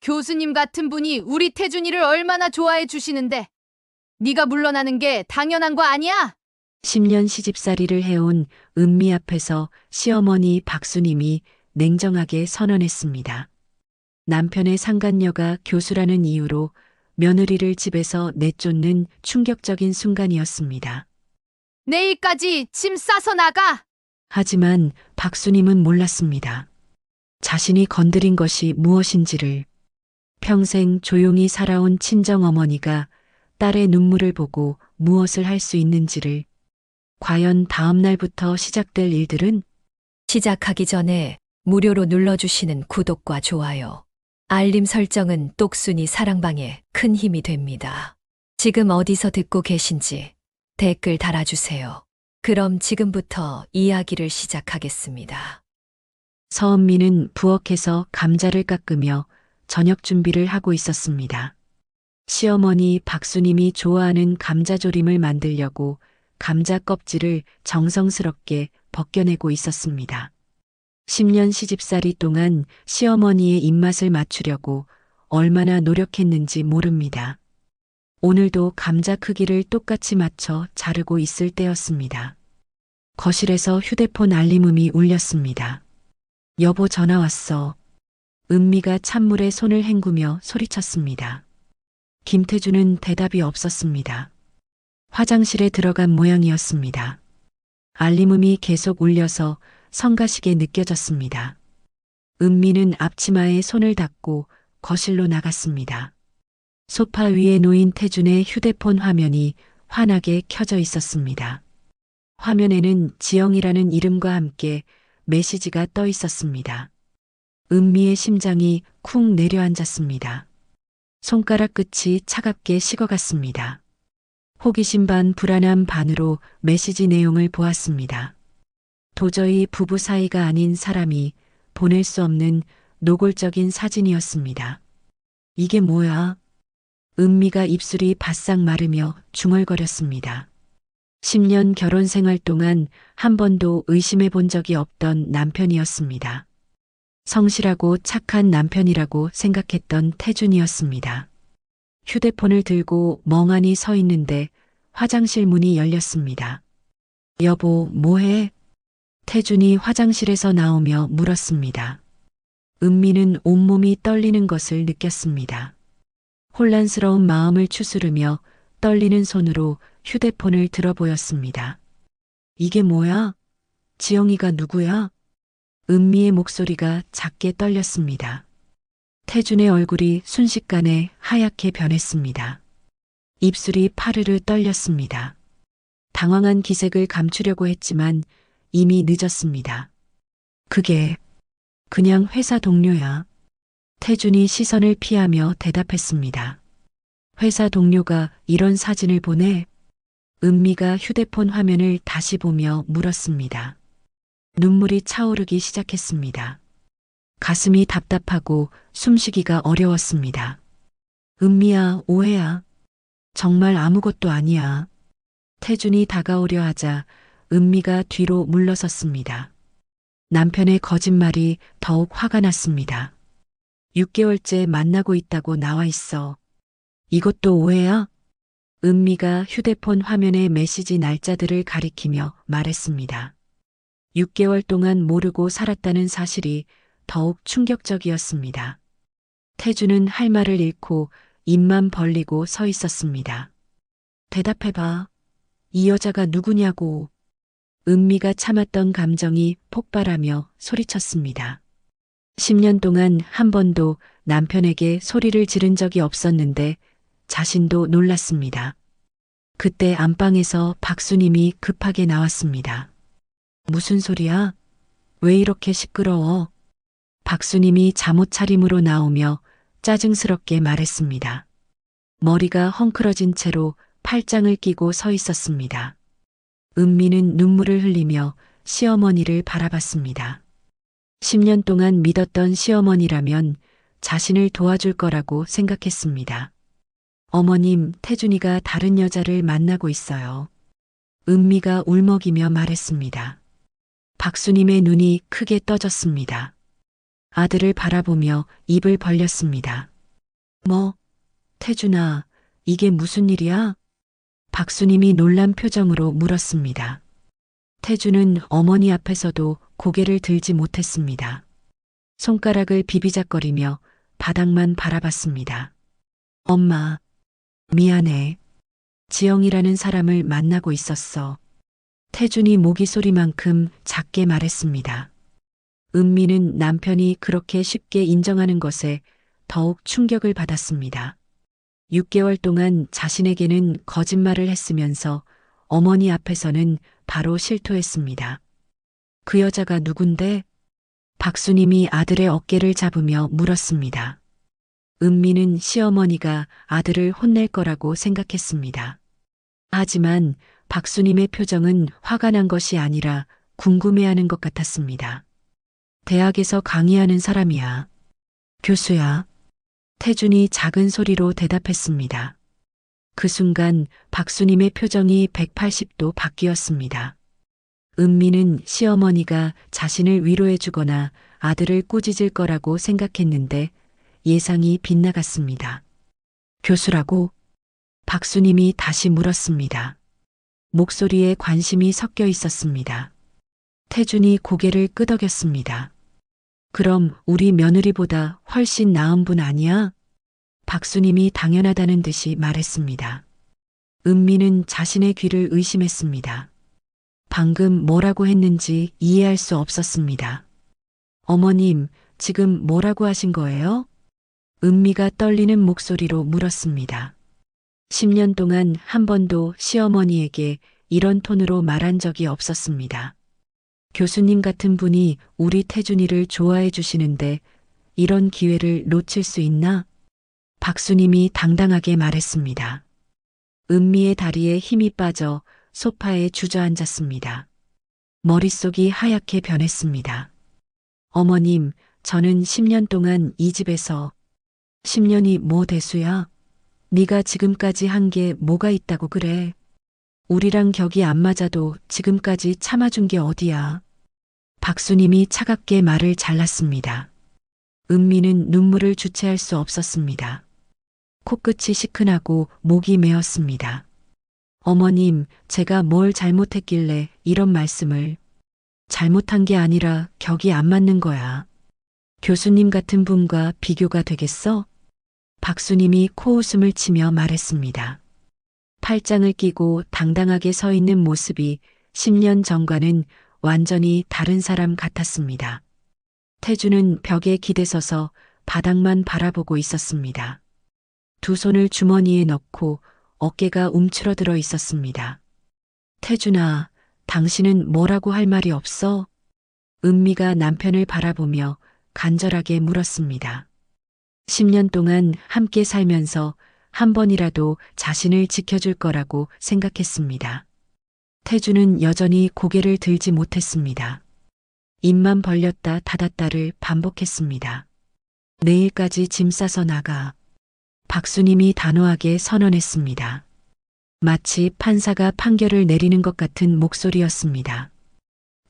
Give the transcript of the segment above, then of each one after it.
교수님 같은 분이 우리 태준이를 얼마나 좋아해 주시는데 네가 물러나는 게 당연한 거 아니야? 10년 시집살이를 해온 은미 앞에서 시어머니 박수님이 냉정하게 선언했습니다. 남편의 상간녀가 교수라는 이유로 며느리를 집에서 내쫓는 충격적인 순간이었습니다. 내일까지 짐 싸서 나가! 하지만 박수님은 몰랐습니다. 자신이 건드린 것이 무엇인지를. 평생 조용히 살아온 친정어머니가 딸의 눈물을 보고 무엇을 할 수 있는지를. 과연 다음 날부터 시작될 일들은? 시작하기 전에 무료로 눌러주시는 구독과 좋아요, 알림 설정은 똑순이 사랑방에 큰 힘이 됩니다. 지금 어디서 듣고 계신지 댓글 달아주세요. 그럼 지금부터 이야기를 시작하겠습니다. 서은미는 부엌에서 감자를 깎으며 저녁 준비를 하고 있었습니다. 시어머니 박수님이 좋아하는 감자조림을 만들려고 감자 껍질을 정성스럽게 벗겨내고 있었습니다. 10년 시집살이 동안 시어머니의 입맛을 맞추려고 얼마나 노력했는지 모릅니다. 오늘도 감자 크기를 똑같이 맞춰 자르고 있을 때였습니다. 거실에서 휴대폰 알림음이 울렸습니다. 여보, 전화 왔어. 은미가 찬물에 손을 헹구며 소리쳤습니다. 김태준은 대답이 없었습니다. 화장실에 들어간 모양이었습니다. 알림음이 계속 울려서 성가시게 느껴졌습니다. 은미는 앞치마에 손을 닦고 거실로 나갔습니다. 소파 위에 놓인 태준의 휴대폰 화면이 환하게 켜져 있었습니다. 화면에는 지영이라는 이름과 함께 메시지가 떠 있었습니다. 은미의 심장이 쿵 내려앉았습니다. 손가락 끝이 차갑게 식어갔습니다. 호기심 반 불안함 반으로 메시지 내용을 보았습니다. 도저히 부부 사이가 아닌 사람이 보낼 수 없는 노골적인 사진이었습니다. 이게 뭐야? 은미가 입술이 바싹 마르며 중얼거렸습니다. 10년 결혼 생활 동안 한 번도 의심해 본 적이 없던 남편이었습니다. 성실하고 착한 남편이라고 생각했던 태준이었습니다. 휴대폰을 들고 멍하니 서 있는데 화장실 문이 열렸습니다. 여보, 뭐해? 태준이 화장실에서 나오며 물었습니다. 은미는 온몸이 떨리는 것을 느꼈습니다. 혼란스러운 마음을 추스르며 떨리는 손으로 휴대폰을 들어 보였습니다. 이게 뭐야? 지영이가 누구야? 은미의 목소리가 작게 떨렸습니다. 태준의 얼굴이 순식간에 하얗게 변했습니다. 입술이 파르르 떨렸습니다. 당황한 기색을 감추려고 했지만 이미 늦었습니다. 그게 그냥 회사 동료야. 태준이 시선을 피하며 대답했습니다. 회사 동료가 이런 사진을 보내? 은미가 휴대폰 화면을 다시 보며 물었습니다. 눈물이 차오르기 시작했습니다. 가슴이 답답하고 숨쉬기가 어려웠습니다. 은미야, 오해야. 정말 아무것도 아니야. 태준이 다가오려 하자 은미가 뒤로 물러섰습니다. 남편의 거짓말이 더욱 화가 났습니다. 6개월째 만나고 있다고 나와 있어. 이것도 오해야? 은미가 휴대폰 화면의 메시지 날짜들을 가리키며 말했습니다. 6개월 동안 모르고 살았다는 사실이 더욱 충격적이었습니다. 태준은 할 말을 잃고 입만 벌리고 서 있었습니다. 대답해봐. 이 여자가 누구냐고. 은미가 참았던 감정이 폭발하며 소리쳤습니다. 10년 동안 한 번도 남편에게 소리를 지른 적이 없었는데 자신도 놀랐습니다. 그때 안방에서 박수님이 급하게 나왔습니다. 무슨 소리야? 왜 이렇게 시끄러워? 박수님이 잠옷 차림으로 나오며 짜증스럽게 말했습니다. 머리가 헝클어진 채로 팔짱을 끼고 서 있었습니다. 은미는 눈물을 흘리며 시어머니를 바라봤습니다. 10년 동안 믿었던 시어머니라면 자신을 도와줄 거라고 생각했습니다. 어머님, 태준이가 다른 여자를 만나고 있어요. 은미가 울먹이며 말했습니다. 박수님의 눈이 크게 떠졌습니다. 아들을 바라보며 입을 벌렸습니다. 뭐, 태준아, 이게 무슨 일이야? 박수님이 놀란 표정으로 물었습니다. 태준은 어머니 앞에서도 고개를 들지 못했습니다. 손가락을 비비작거리며 바닥만 바라봤습니다. 엄마, 미안해. 지영이라는 사람을 만나고 있었어. 태준이 모기 소리만큼 작게 말했습니다. 은미는 남편이 그렇게 쉽게 인정하는 것에 더욱 충격을 받았습니다. 6개월 동안 자신에게는 거짓말을 했으면서 어머니 앞에서는 바로 실토했습니다. 그 여자가 누군데? 박수님이 아들의 어깨를 잡으며 물었습니다. 은미는 시어머니가 아들을 혼낼 거라고 생각했습니다. 하지만 박수님의 표정은 화가 난 것이 아니라 궁금해하는 것 같았습니다. 대학에서 강의하는 사람이야. 교수야. 태준이 작은 소리로 대답했습니다. 그 순간 박수님의 표정이 180도 바뀌었습니다. 은미는 시어머니가 자신을 위로해주거나 아들을 꾸짖을 거라고 생각했는데 예상이 빗나갔습니다. 교수라고? 박수님이 다시 물었습니다. 목소리에 관심이 섞여 있었습니다. 태준이 고개를 끄덕였습니다. 그럼 우리 며느리보다 훨씬 나은 분 아니야? 박수님이 당연하다는 듯이 말했습니다. 은미는 자신의 귀를 의심했습니다. 방금 뭐라고 했는지 이해할 수 없었습니다. 어머님, 지금 뭐라고 하신 거예요? 은미가 떨리는 목소리로 물었습니다. 10년 동안 한 번도 시어머니에게 이런 톤으로 말한 적이 없었습니다. 교수님 같은 분이 우리 태준이를 좋아해 주시는데 이런 기회를 놓칠 수 있나? 박수님이 당당하게 말했습니다. 은미의 다리에 힘이 빠져 소파에 주저앉았습니다. 머릿속이 하얗게 변했습니다. 어머님, 저는 10년 동안 이 집에서 10년이 뭐 대수야? 네가 지금까지 한 게 뭐가 있다고 그래? 우리랑 격이 안 맞아도 지금까지 참아준 게 어디야? 박수님이 차갑게 말을 잘랐습니다. 은미는 눈물을 주체할 수 없었습니다. 코끝이 시큰하고 목이 메었습니다. 어머님, 제가 뭘 잘못했길래 이런 말씀을. 잘못한 게 아니라 격이 안 맞는 거야. 교수님 같은 분과 비교가 되겠어? 박수님이 코웃음을 치며 말했습니다. 팔짱을 끼고 당당하게 서 있는 모습이 10년 전과는 완전히 다른 사람 같았습니다. 태준은 벽에 기대서서 바닥만 바라보고 있었습니다. 두 손을 주머니에 넣고 어깨가 움츠러들어 있었습니다. 태준아, 당신은 뭐라고 할 말이 없어? 은미가 남편을 바라보며 간절하게 물었습니다. 10년 동안 함께 살면서 한 번이라도 자신을 지켜줄 거라고 생각했습니다. 태준은 여전히 고개를 들지 못했습니다. 입만 벌렸다 닫았다를 반복했습니다. 내일까지 짐 싸서 나가. 박수님이 단호하게 선언했습니다. 마치 판사가 판결을 내리는 것 같은 목소리였습니다.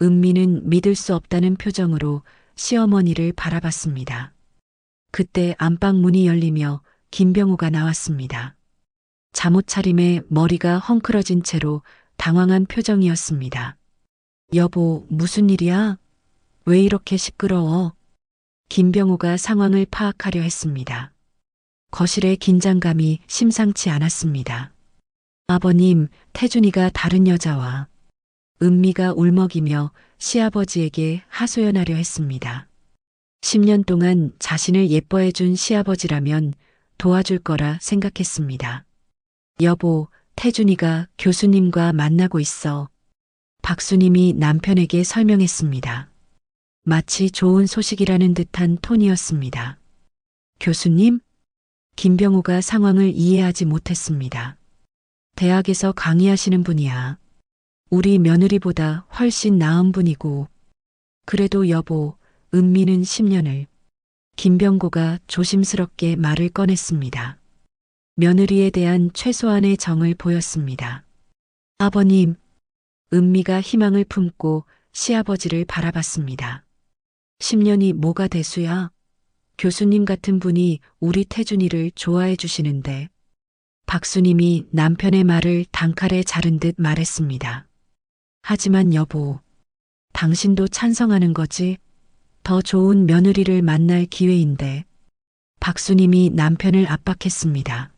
은미는 믿을 수 없다는 표정으로 시어머니를 바라봤습니다. 그때 안방 문이 열리며 김병우가 나왔습니다. 잠옷 차림에 머리가 헝클어진 채로 당황한 표정이었습니다. 여보, 무슨 일이야? 왜 이렇게 시끄러워? 김병우가 상황을 파악하려 했습니다. 거실의 긴장감이 심상치 않았습니다. 아버님, 태준이가 다른 여자와. 은미가 울먹이며 시아버지에게 하소연하려 했습니다. 10년 동안 자신을 예뻐해준 시아버지라면 도와줄 거라 생각했습니다. 여보, 태준이가 교수님과 만나고 있어. 박수님이 남편에게 설명했습니다. 마치 좋은 소식이라는 듯한 톤이었습니다. 교수님? 김병우가 상황을 이해하지 못했습니다. 대학에서 강의하시는 분이야. 우리 며느리보다 훨씬 나은 분이고. 그래도 여보, 은미는 10년을. 김병고가 조심스럽게 말을 꺼냈습니다. 며느리에 대한 최소한의 정을 보였습니다. 아버님, 은미가 희망을 품고 시아버지를 바라봤습니다. 10년이 뭐가 대수야? 교수님 같은 분이 우리 태준이를 좋아해 주시는데 박수님이 남편의 말을 단칼에 자른 듯 말했습니다. 하지만 여보, 당신도 찬성하는 거지? 더 좋은 며느리를 만날 기회인데. 박수님이 남편을 압박했습니다.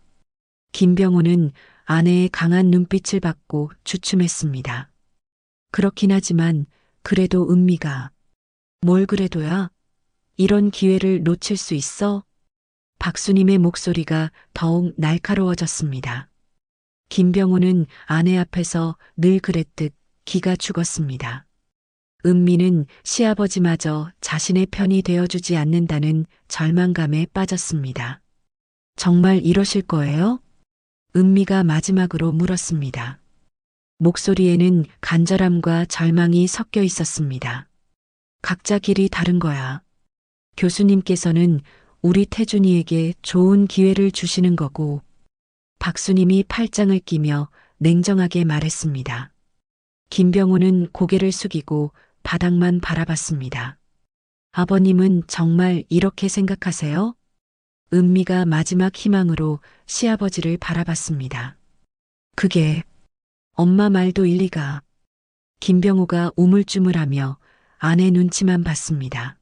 김병호는 아내의 강한 눈빛을 받고 주춤했습니다. 그렇긴 하지만 그래도 은미가. 뭘 그래도야? 이런 기회를 놓칠 수 있어? 박수님의 목소리가 더욱 날카로워졌습니다. 김병호는 아내 앞에서 늘 그랬듯 기가 죽었습니다. 은미는 시아버지마저 자신의 편이 되어주지 않는다는 절망감에 빠졌습니다. 정말 이러실 거예요? 은미가 마지막으로 물었습니다. 목소리에는 간절함과 절망이 섞여 있었습니다. 각자 길이 다른 거야. 교수님께서는 우리 태준이에게 좋은 기회를 주시는 거고, 박수님이 팔짱을 끼며 냉정하게 말했습니다. 김병호는 고개를 숙이고 바닥만 바라봤습니다. 아버님은 정말 이렇게 생각하세요? 은미가 마지막 희망으로 시아버지를 바라봤습니다. 그게 엄마 말도 일리가. 김병호가 우물쭈물하며 아내 눈치만 봤습니다.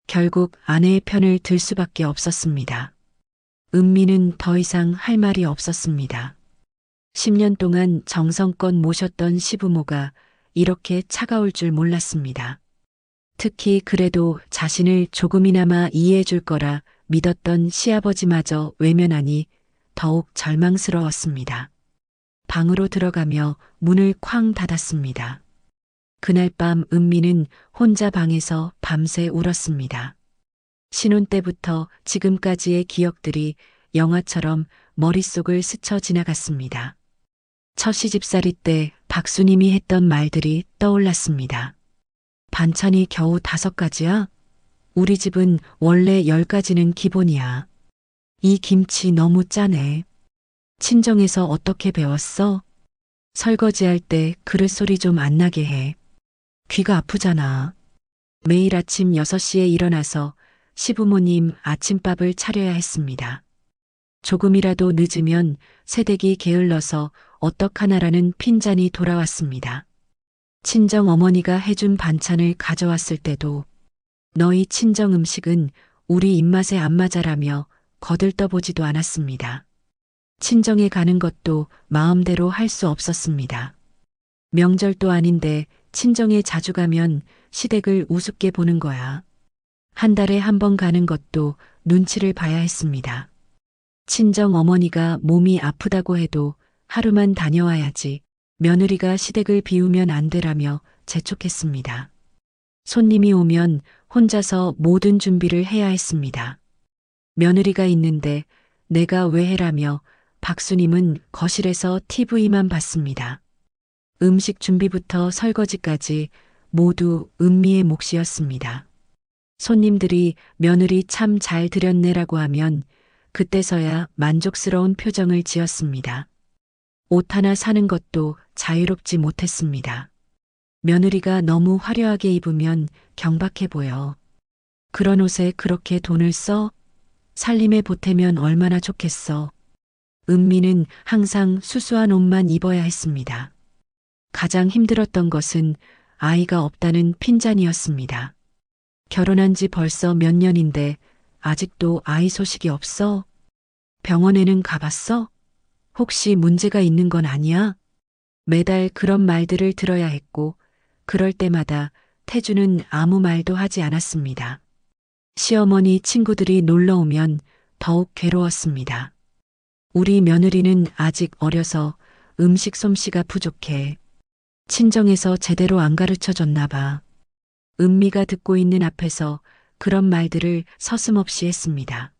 결국 아내의 편을 들 수밖에 없었습니다. 은미는 더 이상 할 말이 없었습니다. 10년 동안 정성껏 모셨던 시부모가 이렇게 차가울 줄 몰랐습니다. 특히 그래도 자신을 조금이나마 이해해 줄 거라 믿었던 시아버지마저 외면하니 더욱 절망스러웠습니다. 방으로 들어가며 문을 쾅 닫았습니다. 그날 밤 은미는 혼자 방에서 밤새 울었습니다. 신혼 때부터 지금까지의 기억들이 영화처럼 머릿속을 스쳐 지나갔습니다. 첫 시집살이 때 박수님이 했던 말들이 떠올랐습니다. 반찬이 겨우 5가지야? 우리 집은 원래 10가지는 기본이야. 이 김치 너무 짜네. 친정에서 어떻게 배웠어? 설거지할 때 그릇 소리 좀 안 나게 해. 귀가 아프잖아. 매일 아침 6시에 일어나서 시부모님 아침밥을 차려야 했습니다. 조금이라도 늦으면 새댁이 게을러서 어떡하나라는 핀잔이 돌아왔습니다. 친정 어머니가 해준 반찬을 가져왔을 때도 너희 친정 음식은 우리 입맛에 안 맞아라며 거들떠보지도 않았습니다. 친정에 가는 것도 마음대로 할 수 없었습니다. 명절도 아닌데 친정에 자주 가면 시댁을 우습게 보는 거야. 한 달에 한 번 가는 것도 눈치를 봐야 했습니다. 친정 어머니가 몸이 아프다고 해도 하루만 다녀와야지 며느리가 시댁을 비우면 안 되라며 재촉했습니다. 손님이 오면 혼자서 모든 준비를 해야 했습니다. 며느리가 있는데 내가 왜 해라며 박수님은 거실에서 TV만 봤습니다. 음식 준비부터 설거지까지 모두 은미의 몫이었습니다. 손님들이 며느리 참 잘 들였네라고 하면 그때서야 만족스러운 표정을 지었습니다. 옷 하나 사는 것도 자유롭지 못했습니다. 며느리가 너무 화려하게 입으면 경박해 보여. 그런 옷에 그렇게 돈을 써? 살림에 보태면 얼마나 좋겠어. 은미는 항상 수수한 옷만 입어야 했습니다. 가장 힘들었던 것은 아이가 없다는 핀잔이었습니다. 결혼한 지 벌써 몇 년인데 아직도 아이 소식이 없어? 병원에는 가봤어? 혹시 문제가 있는 건 아니야? 매달 그런 말들을 들어야 했고 그럴 때마다 태주는 아무 말도 하지 않았습니다. 시어머니 친구들이 놀러 오면 더욱 괴로웠습니다. 우리 며느리는 아직 어려서 음식 솜씨가 부족해. 친정에서 제대로 안 가르쳐 줬나 봐. 은미가 듣고 있는 앞에서 그런 말들을 서슴없이 했습니다.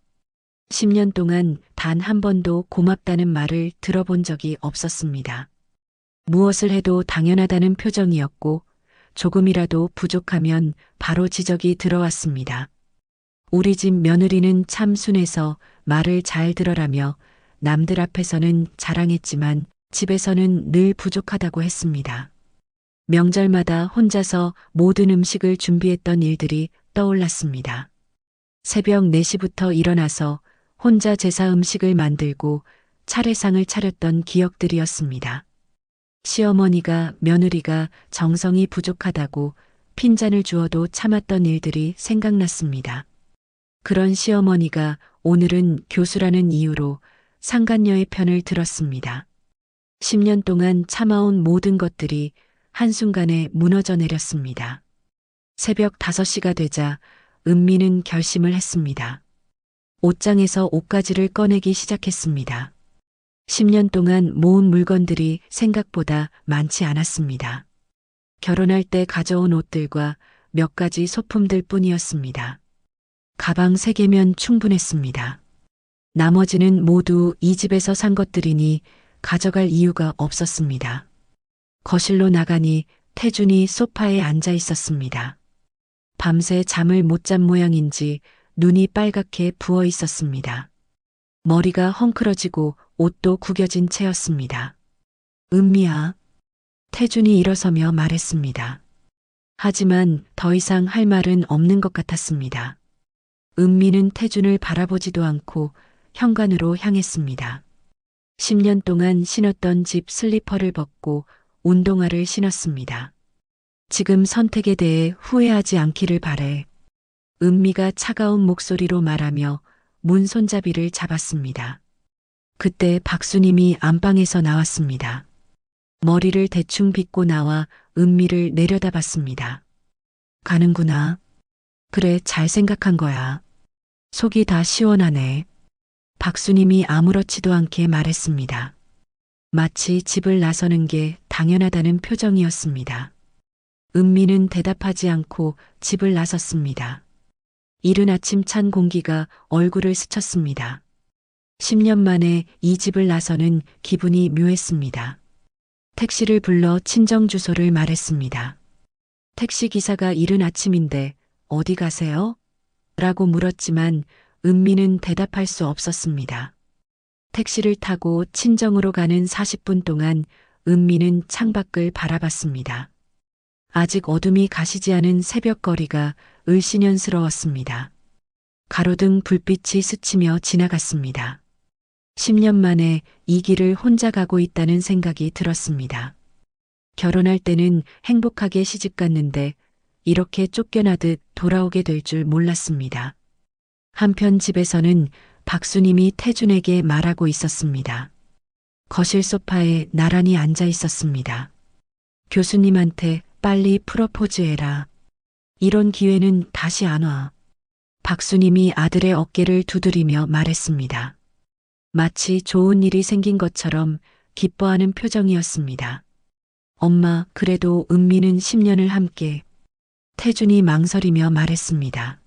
10년 동안 단 한 번도 고맙다는 말을 들어본 적이 없었습니다. 무엇을 해도 당연하다는 표정이었고 조금이라도 부족하면 바로 지적이 들어왔습니다. 우리 집 며느리는 참 순해서 말을 잘 들어라며 남들 앞에서는 자랑했지만 집에서는 늘 부족하다고 했습니다. 명절마다 혼자서 모든 음식을 준비했던 일들이 떠올랐습니다. 새벽 4시부터 일어나서 혼자 제사 음식을 만들고 차례상을 차렸던 기억들이었습니다. 시어머니가 며느리가 정성이 부족하다고 핀잔을 주어도 참았던 일들이 생각났습니다. 그런 시어머니가 오늘은 교수라는 이유로 상간녀의 편을 들었습니다. 10년 동안 참아온 모든 것들이 한순간에 무너져 내렸습니다. 새벽 5시가 되자 은미는 결심을 했습니다. 옷장에서 옷가지를 꺼내기 시작했습니다. 10년 동안 모은 물건들이 생각보다 많지 않았습니다. 결혼할 때 가져온 옷들과 몇 가지 소품들 뿐이었습니다. 가방 3개면 충분했습니다. 나머지는 모두 이 집에서 산 것들이니 가져갈 이유가 없었습니다. 거실로 나가니 태준이 소파에 앉아 있었습니다. 밤새 잠을 못 잔 모양인지 눈이 빨갛게 부어 있었습니다. 머리가 헝클어지고 옷도 구겨진 채였습니다. 은미야. 태준이 일어서며 말했습니다. 하지만 더 이상 할 말은 없는 것 같았습니다. 은미는 태준을 바라보지도 않고 현관으로 향했습니다. 10년 동안 신었던 집 슬리퍼를 벗고 운동화를 신었습니다. 지금 선택에 대해 후회하지 않기를 바래. 은미가 차가운 목소리로 말하며 문 손잡이를 잡았습니다. 그때 박수님이 안방에서 나왔습니다. 머리를 대충 빗고 나와 은미를 내려다봤습니다. 가는구나. 그래, 잘 생각한 거야. 속이 다 시원하네. 박수님이 아무렇지도 않게 말했습니다. 마치 집을 나서는 게 당연하다는 표정이었습니다. 은미는 대답하지 않고 집을 나섰습니다. 이른 아침 찬 공기가 얼굴을 스쳤습니다. 10년 만에 이 집을 나서는 기분이 묘했습니다. 택시를 불러 친정 주소를 말했습니다. 택시 기사가 이른 아침인데 어디 가세요? 라고 물었지만 은미는 대답할 수 없었습니다. 택시를 타고 친정으로 가는 40분 동안 은미는 창밖을 바라봤습니다. 아직 어둠이 가시지 않은 새벽거리가 을씨년스러웠습니다. 가로등 불빛이 스치며 지나갔습니다. 10년 만에 이 길을 혼자 가고 있다는 생각이 들었습니다. 결혼할 때는 행복하게 시집 갔는데 이렇게 쫓겨나듯 돌아오게 될 줄 몰랐습니다. 한편 집에서는 박수님이 태준에게 말하고 있었습니다. 거실 소파에 나란히 앉아 있었습니다. 교수님한테 빨리 프로포즈해라. 이런 기회는 다시 안 와. 박수님이 아들의 어깨를 두드리며 말했습니다. 마치 좋은 일이 생긴 것처럼 기뻐하는 표정이었습니다. 엄마, 그래도 은미는 10년을 함께. 태준이 망설이며 말했습니다.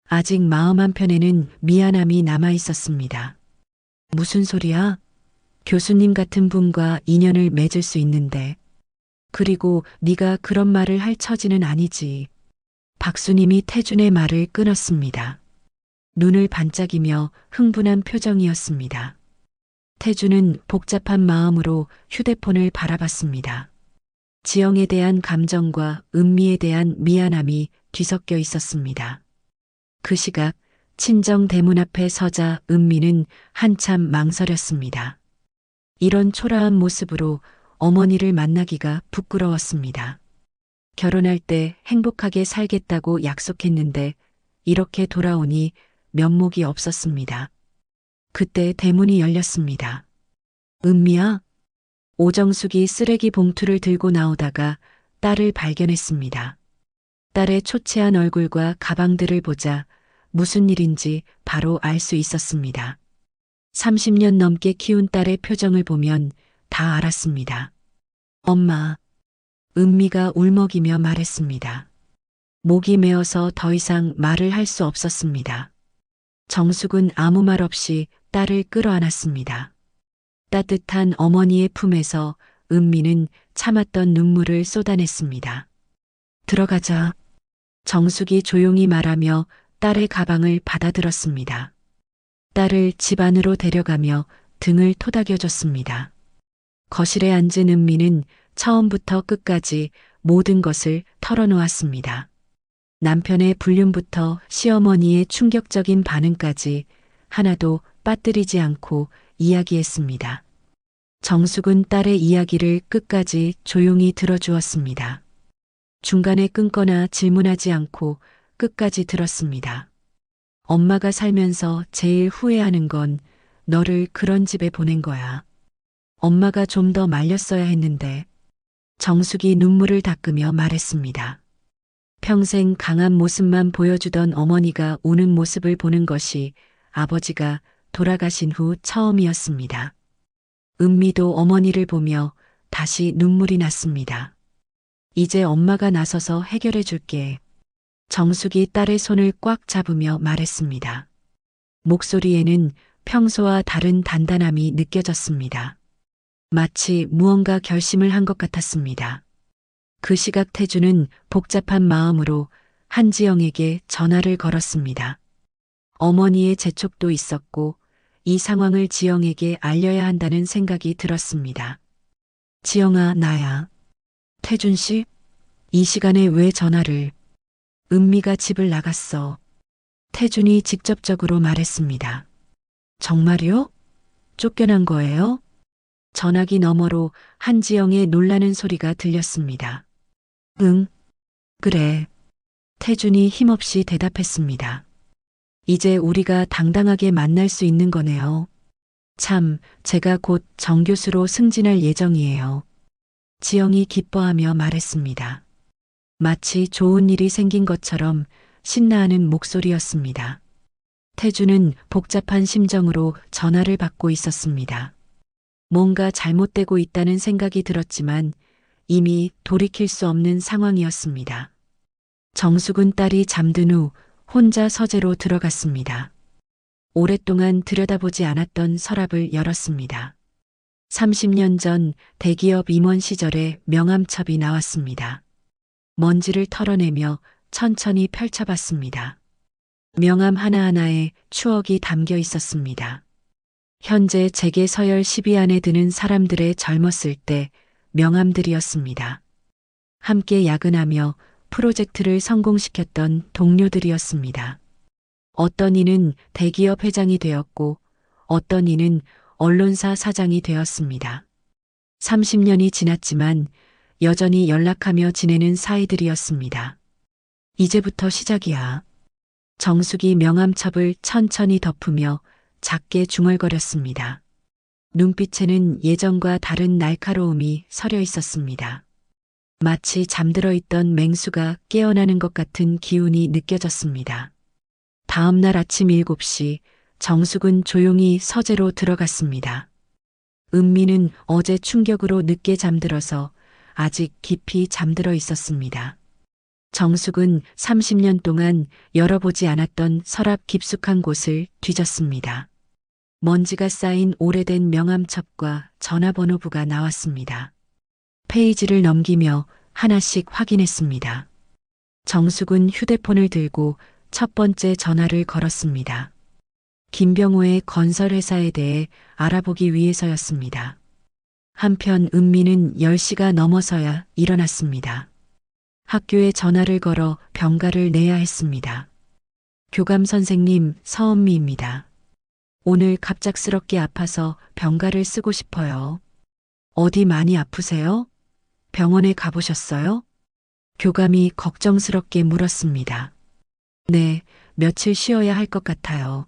아직 마음 한편에는 미안함이 남아 있었습니다. 무슨 소리야? 교수님 같은 분과 인연을 맺을 수 있는데. 그리고 네가 그런 말을 할 처지는 아니지. 박수님이 태준의 말을 끊었습니다. 눈을 반짝이며 흥분한 표정이었습니다. 태준은 복잡한 마음으로 휴대폰을 바라봤습니다. 지영에 대한 감정과 은미에 대한 미안함이 뒤섞여 있었습니다. 그 시각 친정 대문 앞에 서자 은미는 한참 망설였습니다. 이런 초라한 모습으로 어머니를 만나기가 부끄러웠습니다. 결혼할 때 행복하게 살겠다고 약속했는데 이렇게 돌아오니 면목이 없었습니다. 그때 대문이 열렸습니다. 은미야? 오정숙이 쓰레기 봉투를 들고 나오다가 딸을 발견했습니다. 딸의 초췌한 얼굴과 가방들을 보자 무슨 일인지 바로 알 수 있었습니다. 30년 넘게 키운 딸의 표정을 보면 다 알았습니다. 엄마, 은미가 울먹이며 말했습니다. 목이 메어서 더 이상 말을 할 수 없었습니다. 정숙은 아무 말 없이 딸을 끌어안았습니다. 따뜻한 어머니의 품에서 은미는 참았던 눈물을 쏟아냈습니다. 들어가자. 정숙이 조용히 말하며 딸의 가방을 받아들었습니다. 딸을 집 안으로 데려가며 등을 토닥여줬습니다. 거실에 앉은 은미는 처음부터 끝까지 모든 것을 털어놓았습니다. 남편의 불륜부터 시어머니의 충격적인 반응까지 하나도 빠뜨리지 않고 이야기했습니다. 정숙은 딸의 이야기를 끝까지 조용히 들어주었습니다. 중간에 끊거나 질문하지 않고 끝까지 들었습니다. 엄마가 살면서 제일 후회하는 건 너를 그런 집에 보낸 거야. 엄마가 좀 더 말렸어야 했는데. 정숙이 눈물을 닦으며 말했습니다. 평생 강한 모습만 보여주던 어머니가 우는 모습을 보는 것이 아버지가 돌아가신 후 처음이었습니다. 은미도 어머니를 보며 다시 눈물이 났습니다. 이제 엄마가 나서서 해결해 줄게. 정숙이 딸의 손을 꽉 잡으며 말했습니다. 목소리에는 평소와 다른 단단함이 느껴졌습니다. 마치 무언가 결심을 한 것 같았습니다. 그 시각 태주는 복잡한 마음으로 한지영에게 전화를 걸었습니다. 어머니의 재촉도 있었고 이 상황을 지영에게 알려야 한다는 생각이 들었습니다. 지영아, 나야. 태준 씨? 이 시간에 왜 전화를? 은미가 집을 나갔어. 태준이 직접적으로 말했습니다. 정말요? 쫓겨난 거예요? 전화기 너머로 한지영의 놀라는 소리가 들렸습니다. 응, 그래. 태준이 힘없이 대답했습니다. 이제 우리가 당당하게 만날 수 있는 거네요. 참, 제가 곧 정교수로 승진할 예정이에요. 지영이 기뻐하며 말했습니다. 마치 좋은 일이 생긴 것처럼 신나하는 목소리였습니다. 태주는 복잡한 심정으로 전화를 받고 있었습니다. 뭔가 잘못되고 있다는 생각이 들었지만 이미 돌이킬 수 없는 상황이었습니다. 정숙은 딸이 잠든 후 혼자 서재로 들어갔습니다. 오랫동안 들여다보지 않았던 서랍을 열었습니다. 30년 전 대기업 임원 시절의 명함첩이 나왔습니다. 먼지를 털어내며 천천히 펼쳐봤습니다. 명함 하나하나에 추억이 담겨 있었습니다. 현재 제게 서열 10위 안에 드는 사람들의 젊었을 때 명함들이었습니다. 함께 야근하며 프로젝트를 성공시켰던 동료들이었습니다. 어떤 이는 대기업 회장이 되었고 어떤 이는 언론사 사장이 되었습니다. 30년이 지났지만 여전히 연락하며 지내는 사이들이었습니다. 이제부터 시작이야. 정숙이 명함첩을 천천히 덮으며 작게 중얼거렸습니다. 눈빛에는 예전과 다른 날카로움이 서려 있었습니다. 마치 잠들어 있던 맹수가 깨어나는 것 같은 기운이 느껴졌습니다. 다음 날 아침 7시 정숙은 조용히 서재로 들어갔습니다. 은미는 어제 충격으로 늦게 잠들어서 아직 깊이 잠들어 있었습니다. 정숙은 30년 동안 열어보지 않았던 서랍 깊숙한 곳을 뒤졌습니다. 먼지가 쌓인 오래된 명함첩과 전화번호부가 나왔습니다. 페이지를 넘기며 하나씩 확인했습니다. 정숙은 휴대폰을 들고 첫 번째 전화를 걸었습니다. 김병호의 건설회사에 대해 알아보기 위해서였습니다. 한편 은미는 10시가 넘어서야 일어났습니다. 학교에 전화를 걸어 병가를 내야 했습니다. 교감 선생님, 서은미입니다. 오늘 갑작스럽게 아파서 병가를 쓰고 싶어요. 어디 많이 아프세요? 병원에 가보셨어요? 교감이 걱정스럽게 물었습니다. 네, 며칠 쉬어야 할 것 같아요.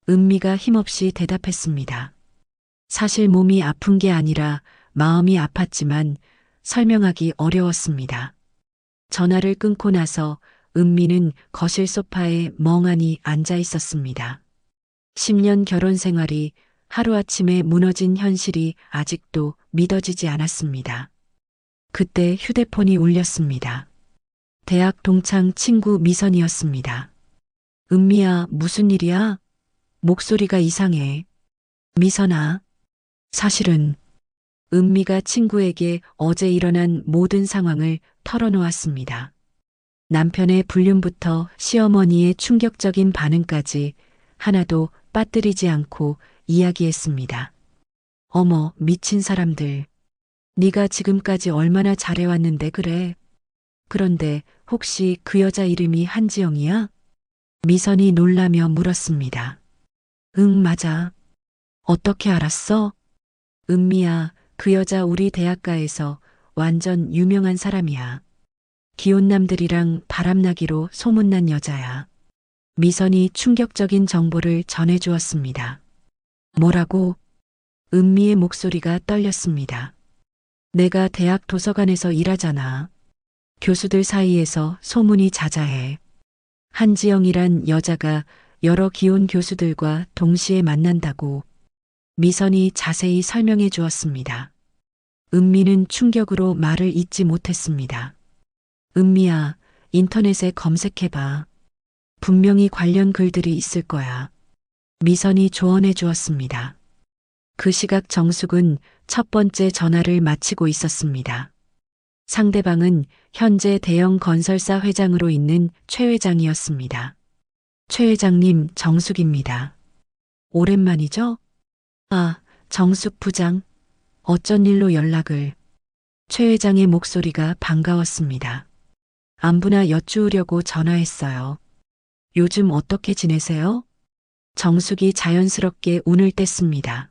은미가 힘없이 대답했습니다. 사실 몸이 아픈 게 아니라 마음이 아팠지만 설명하기 어려웠습니다. 전화를 끊고 나서 은미는 거실 소파에 멍하니 앉아 있었습니다. 10년 결혼 생활이 하루아침에 무너진 현실이 아직도 믿어지지 않았습니다. 그때 휴대폰이 울렸습니다. 대학 동창 친구 미선이었습니다. 은미야, 무슨 일이야? 목소리가 이상해. 미선아. 사실은 은미가 친구에게 어제 일어난 모든 상황을 털어놓았습니다. 남편의 불륜부터 시어머니의 충격적인 반응까지 하나도 빠뜨리지 않고 이야기했습니다. 어머, 미친 사람들. 네가 지금까지 얼마나 잘해왔는데 그래. 그런데 혹시 그 여자 이름이 한지영이야? 미선이 놀라며 물었습니다. 응, 맞아. 어떻게 알았어? 은미야, 그 여자 우리 대학가에서 완전 유명한 사람이야. 기혼남들이랑 바람나기로 소문난 여자야. 미선이 충격적인 정보를 전해주었습니다. 뭐라고? 은미의 목소리가 떨렸습니다. 내가 대학 도서관에서 일하잖아. 교수들 사이에서 소문이 자자해. 한지영이란 여자가 여러 기혼 교수들과 동시에 만난다고. 미선이 자세히 설명해 주었습니다. 은미는 충격으로 말을 잇지 못했습니다. 은미야, 인터넷에 검색해봐. 분명히 관련 글들이 있을 거야. 미선이 조언해 주었습니다. 그 시각 정숙은 첫 번째 전화를 마치고 있었습니다. 상대방은 현재 대형 건설사 회장으로 있는 최 회장이었습니다. 최 회장님, 정숙입니다. 오랜만이죠? 아, 정숙 부장. 어쩐 일로 연락을. 최 회장의 목소리가 반가웠습니다. 안부나 여쭈으려고 전화했어요. 요즘 어떻게 지내세요? 정숙이 자연스럽게 운을 뗐습니다.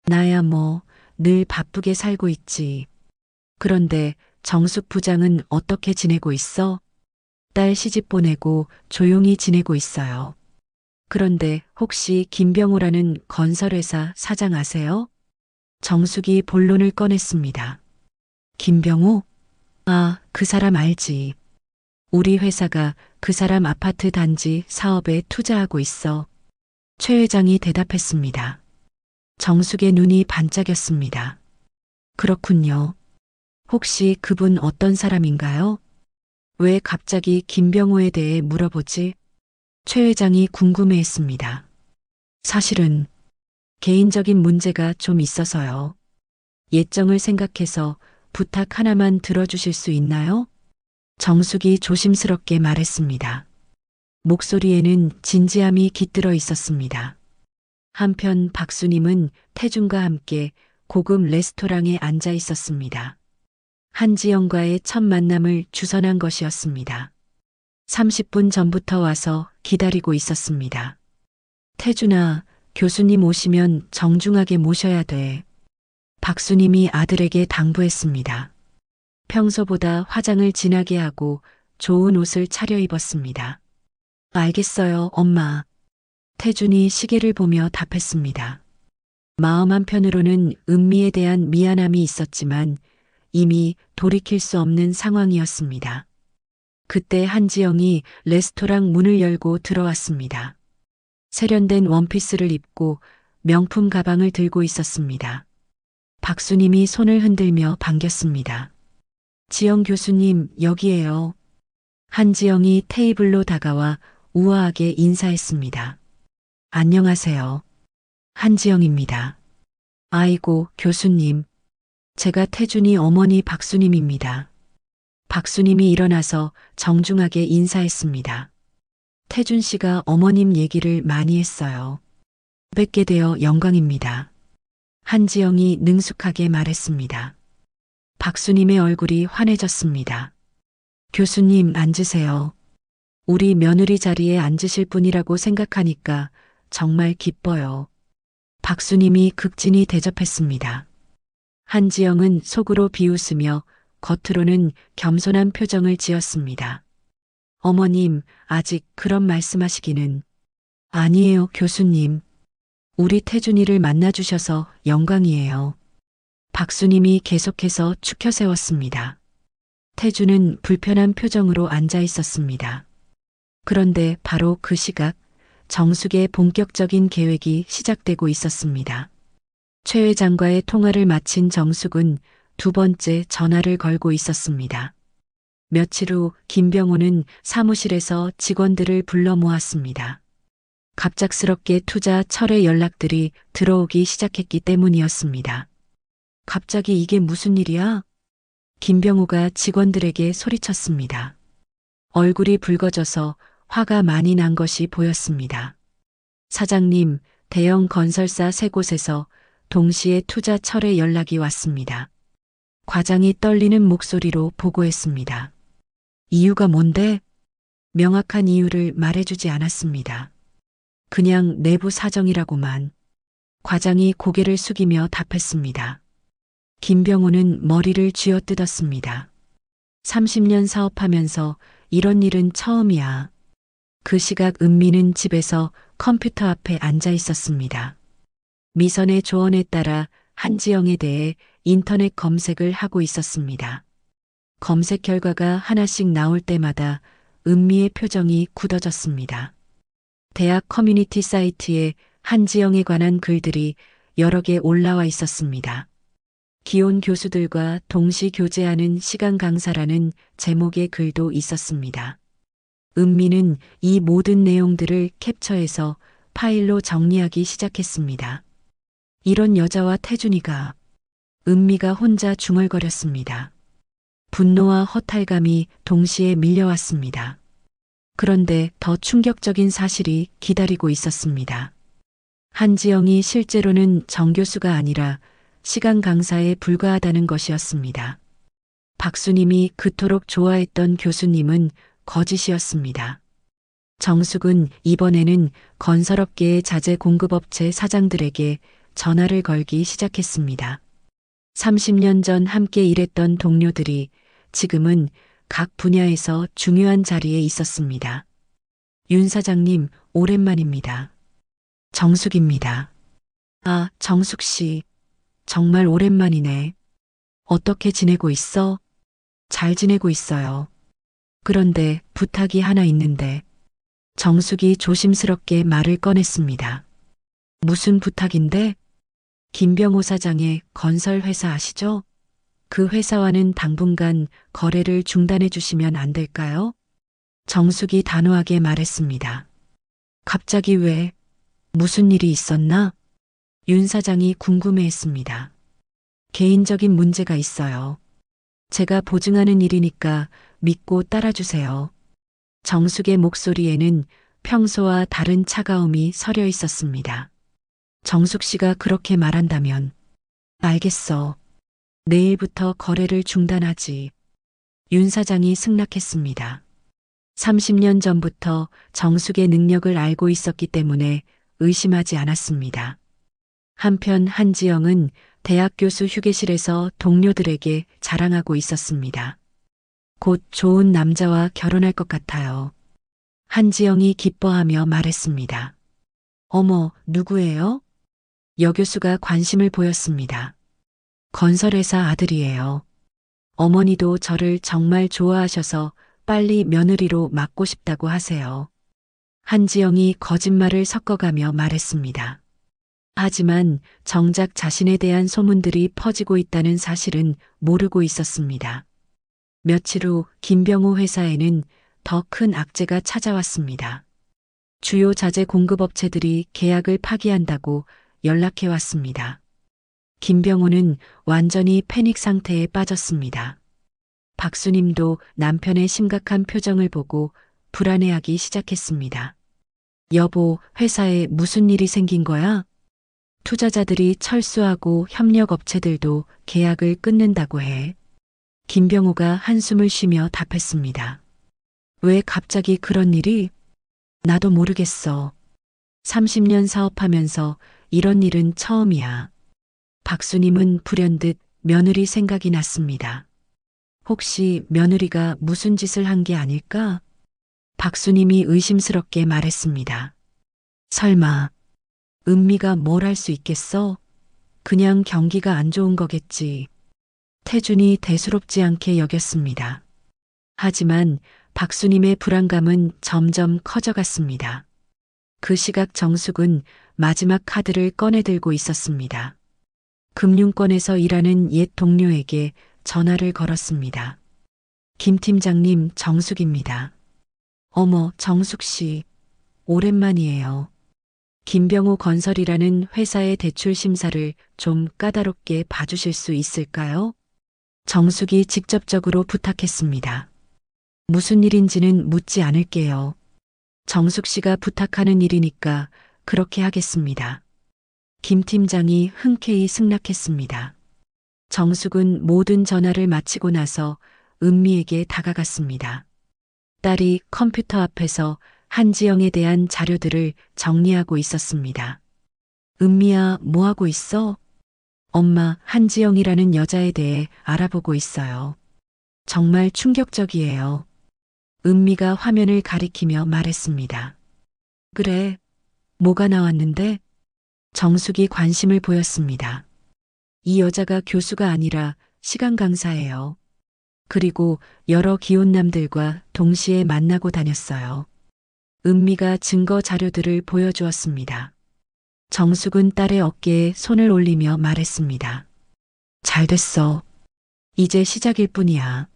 나야 뭐, 늘 바쁘게 살고 있지. 그런데 정숙 부장은 어떻게 지내고 있어? 딸 시집 보내고 조용히 지내고 있어요. 그런데 혹시 김병호라는 건설회사 사장 아세요? 정숙이 본론을 꺼냈습니다. 김병호? 아, 그 사람 알지. 우리 회사가 그 사람 아파트 단지 사업에 투자하고 있어. 최 회장이 대답했습니다. 정숙의 눈이 반짝였습니다. 그렇군요. 혹시 그분 어떤 사람인가요? 왜 갑자기 김병호에 대해 물어보지? 최 회장이 궁금해했습니다. 사실은 개인적인 문제가 좀 있어서요. 예정을 생각해서 부탁 하나만 들어주실 수 있나요? 정숙이 조심스럽게 말했습니다. 목소리에는 진지함이 깃들어 있었습니다. 한편 박수님은 태준과 함께 고급 레스토랑에 앉아 있었습니다. 한지영과의 첫 만남을 주선한 것이었습니다. 30분 전부터 와서 기다리고 있었습니다. 태준아, 교수님 오시면 정중하게 모셔야 돼. 박수님이 아들에게 당부했습니다. 평소보다 화장을 진하게 하고 좋은 옷을 차려입었습니다. 알겠어요, 엄마. 태준이 시계를 보며 답했습니다. 마음 한편으로는 은미에 대한 미안함이 있었지만 이미 돌이킬 수 없는 상황이었습니다. 그때 한지영이 레스토랑 문을 열고 들어왔습니다. 세련된 원피스를 입고 명품 가방을 들고 있었습니다. 박수님이 손을 흔들며 반겼습니다. 지영 교수님, 여기에요. 한지영이 테이블로 다가와 우아하게 인사했습니다. 안녕하세요. 한지영입니다. 아이고, 교수님. 제가 태준이 어머니 박수님입니다. 박수님이 일어나서 정중하게 인사했습니다. 태준 씨가 어머님 얘기를 많이 했어요. 뵙게 되어 영광입니다. 한지영이 능숙하게 말했습니다. 박수님의 얼굴이 환해졌습니다. 교수님, 앉으세요. 우리 며느리 자리에 앉으실 분이라고 생각하니까 정말 기뻐요. 박수님이 극진히 대접했습니다. 한지영은 속으로 비웃으며 겉으로는 겸손한 표정을 지었습니다. 어머님, 아직 그런 말씀하시기는. 아니에요, 교수님. 우리 태준이를 만나주셔서 영광이에요. 박수님이 계속해서 축혀 세웠습니다. 태준은 불편한 표정으로 앉아 있었습니다. 그런데 바로 그 시각, 정숙의 본격적인 계획이 시작되고 있었습니다. 최 회장과의 통화를 마친 정숙은 두 번째 전화를 걸고 있었습니다. 며칠 후 김병호는 사무실에서 직원들을 불러 모았습니다. 갑작스럽게 투자 철회 연락들이 들어오기 시작했기 때문이었습니다. 갑자기 이게 무슨 일이야? 김병호가 직원들에게 소리쳤습니다. 얼굴이 붉어져서 화가 많이 난 것이 보였습니다. 사장님, 대형 건설사 세 곳에서 동시에 투자 철회 연락이 왔습니다. 과장이 떨리는 목소리로 보고했습니다. 이유가 뭔데? 명확한 이유를 말해주지 않았습니다. 그냥 내부 사정이라고만. 과장이 고개를 숙이며 답했습니다. 김병호는 머리를 쥐어뜯었습니다. 30년 사업하면서 이런 일은 처음이야. 그 시각 은미는 집에서 컴퓨터 앞에 앉아 있었습니다. 미선의 조언에 따라 한지영에 대해 인터넷 검색을 하고 있었습니다. 검색 결과가 하나씩 나올 때마다 은미의 표정이 굳어졌습니다. 대학 커뮤니티 사이트에 한지영에 관한 글들이 여러 개 올라와 있었습니다. 기혼 교수들과 동시 교제하는 시간 강사라는 제목의 글도 있었습니다. 은미는 이 모든 내용들을 캡처해서 파일로 정리하기 시작했습니다. 이런 여자와 태준이가. 은미가 혼자 중얼거렸습니다. 분노와 허탈감이 동시에 밀려왔습니다. 그런데 더 충격적인 사실이 기다리고 있었습니다. 한지영이 실제로는 정교수가 아니라 시간 강사에 불과하다는 것이었습니다. 박수님이 그토록 좋아했던 교수님은 거짓이었습니다. 정숙은 이번에는 건설업계의 자재 공급업체 사장들에게 전화를 걸기 시작했습니다. 30년 전 함께 일했던 동료들이 지금은 각 분야에서 중요한 자리에 있었습니다. 윤 사장님, 오랜만입니다. 정숙입니다. 아, 정숙 씨. 정말 오랜만이네. 어떻게 지내고 있어? 잘 지내고 있어요. 그런데 부탁이 하나 있는데. 정숙이 조심스럽게 말을 꺼냈습니다. 무슨 부탁인데? 김병호 사장의 건설회사 아시죠? 그 회사와는 당분간 거래를 중단해 주시면 안 될까요? 정숙이 단호하게 말했습니다. 갑자기 왜? 무슨 일이 있었나? 윤 사장이 궁금해했습니다. 개인적인 문제가 있어요. 제가 보증하는 일이니까 믿고 따라주세요. 정숙의 목소리에는 평소와 다른 차가움이 서려 있었습니다. 정숙 씨가 그렇게 말한다면 알겠어. 내일부터 거래를 중단하지. 윤 사장이 승낙했습니다. 30년 전부터 정숙의 능력을 알고 있었기 때문에 의심하지 않았습니다. 한편 한지영은 대학 교수 휴게실에서 동료들에게 자랑하고 있었습니다. 곧 좋은 남자와 결혼할 것 같아요. 한지영이 기뻐하며 말했습니다. 어머, 누구예요? 여교수가 관심을 보였습니다. 건설회사 아들이에요. 어머니도 저를 정말 좋아하셔서 빨리 며느리로 맡고 싶다고 하세요. 한지영이 거짓말을 섞어가며 말했습니다. 하지만 정작 자신에 대한 소문들이 퍼지고 있다는 사실은 모르고 있었습니다. 며칠 후 김병호 회사에는 더 큰 악재가 찾아왔습니다. 주요 자재 공급업체들이 계약을 파기한다고 연락해 왔습니다. 김병호는 완전히 패닉 상태에 빠졌습니다. 박수님도 남편의 심각한 표정을 보고 불안해하기 시작했습니다. 여보, 회사에 무슨 일이 생긴 거야? 투자자들이 철수하고 협력업체들도 계약을 끊는다고 해. 김병호가 한숨을 쉬며 답했습니다. 왜 갑자기 그런 일이? 나도 모르겠어. 30년 사업하면서 이런 일은 처음이야. 박수님은 불현듯 며느리 생각이 났습니다. 혹시 며느리가 무슨 짓을 한 게 아닐까? 박수님이 의심스럽게 말했습니다. 설마, 은미가 뭘 할 수 있겠어? 그냥 경기가 안 좋은 거겠지. 태준이 대수롭지 않게 여겼습니다. 하지만 박수님의 불안감은 점점 커져갔습니다. 그 시각 정숙은 마지막 카드를 꺼내들고 있었습니다. 금융권에서 일하는 옛 동료에게 전화를 걸었습니다. 김 팀장님, 정숙입니다. 어머, 정숙 씨. 오랜만이에요. 김병호 건설이라는 회사의 대출 심사를 좀 까다롭게 봐주실 수 있을까요? 정숙이 직접적으로 부탁했습니다. 무슨 일인지는 묻지 않을게요. 정숙 씨가 부탁하는 일이니까 그렇게 하겠습니다. 김 팀장이 흔쾌히 승낙했습니다. 정숙은 모든 전화를 마치고 나서 은미에게 다가갔습니다. 딸이 컴퓨터 앞에서 한지영에 대한 자료들을 정리하고 있었습니다. 은미야, 뭐 하고 있어? 엄마, 한지영이라는 여자에 대해 알아보고 있어요. 정말 충격적이에요. 은미가 화면을 가리키며 말했습니다. 그래, 뭐가 나왔는데? 정숙이 관심을 보였습니다. 이 여자가 교수가 아니라 시간 강사예요. 그리고 여러 기혼남들과 동시에 만나고 다녔어요. 은미가 증거 자료들을 보여주었습니다. 정숙은 딸의 어깨에 손을 올리며 말했습니다. 잘 됐어. 이제 시작일 뿐이야.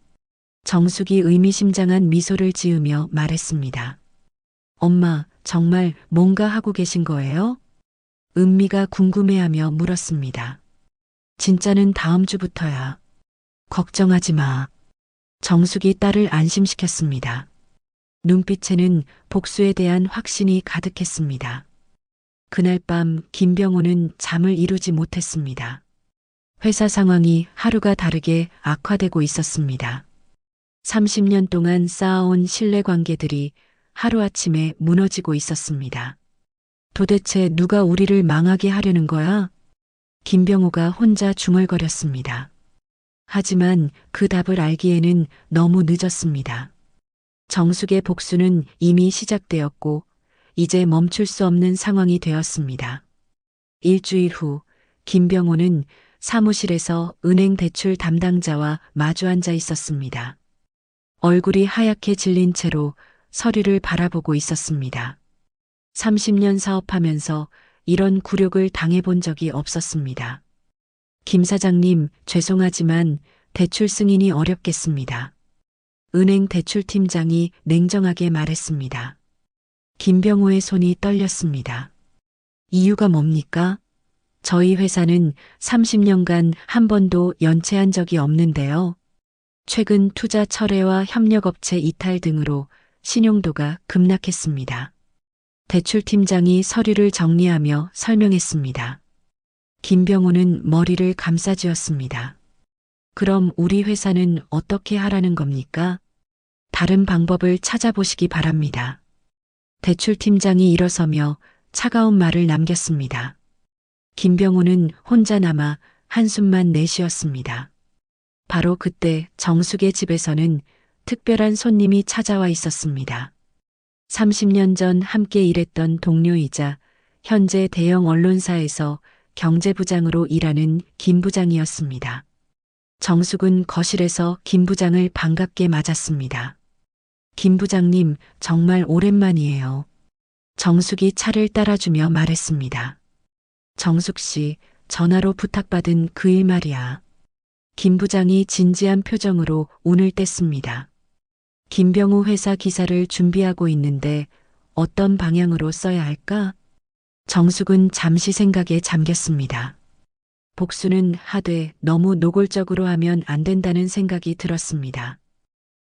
정숙이 의미심장한 미소를 지으며 말했습니다. 엄마, 정말 뭔가 하고 계신 거예요? 은미가 궁금해하며 물었습니다. 진짜는 다음 주부터야. 걱정하지 마. 정숙이 딸을 안심시켰습니다. 눈빛에는 복수에 대한 확신이 가득했습니다. 그날 밤 김병호는 잠을 이루지 못했습니다. 회사 상황이 하루가 다르게 악화되고 있었습니다. 30년 동안 쌓아온 신뢰관계들이 하루아침에 무너지고 있었습니다. 도대체 누가 우리를 망하게 하려는 거야? 김병호가 혼자 중얼거렸습니다. 하지만 그 답을 알기에는 너무 늦었습니다. 정숙의 복수는 이미 시작되었고 이제 멈출 수 없는 상황이 되었습니다. 일주일 후 김병호는 사무실에서 은행 대출 담당자와 마주 앉아 있었습니다. 얼굴이 하얗게 질린 채로 서류를 바라보고 있었습니다. 30년 사업하면서 이런 굴욕을 당해본 적이 없었습니다. 김 사장님, 죄송하지만 대출 승인이 어렵겠습니다. 은행 대출팀장이 냉정하게 말했습니다. 김병호의 손이 떨렸습니다. 이유가 뭡니까? 저희 회사는 30년간 한 번도 연체한 적이 없는데요. 최근 투자 철회와 협력업체 이탈 등으로 신용도가 급락했습니다. 대출팀장이 서류를 정리하며 설명했습니다. 김병호는 머리를 감싸쥐었습니다. 그럼 우리 회사는 어떻게 하라는 겁니까? 다른 방법을 찾아보시기 바랍니다. 대출팀장이 일어서며 차가운 말을 남겼습니다. 김병호는 혼자 남아 한숨만 내쉬었습니다. 바로 그때 정숙의 집에서는 특별한 손님이 찾아와 있었습니다. 30년 전 함께 일했던 동료이자 현재 대형 언론사에서 경제부장으로 일하는 김 부장이었습니다. 정숙은 거실에서 김 부장을 반갑게 맞았습니다. 김 부장님, 정말 오랜만이에요. 정숙이 차를 따라주며 말했습니다. 정숙 씨, 전화로 부탁받은 그 일 말이야. 김 부장이 진지한 표정으로 운을 뗐습니다. 김병호 회사 기사를 준비하고 있는데 어떤 방향으로 써야 할까? 정숙은 잠시 생각에 잠겼습니다. 복수는 하되 너무 노골적으로 하면 안 된다는 생각이 들었습니다.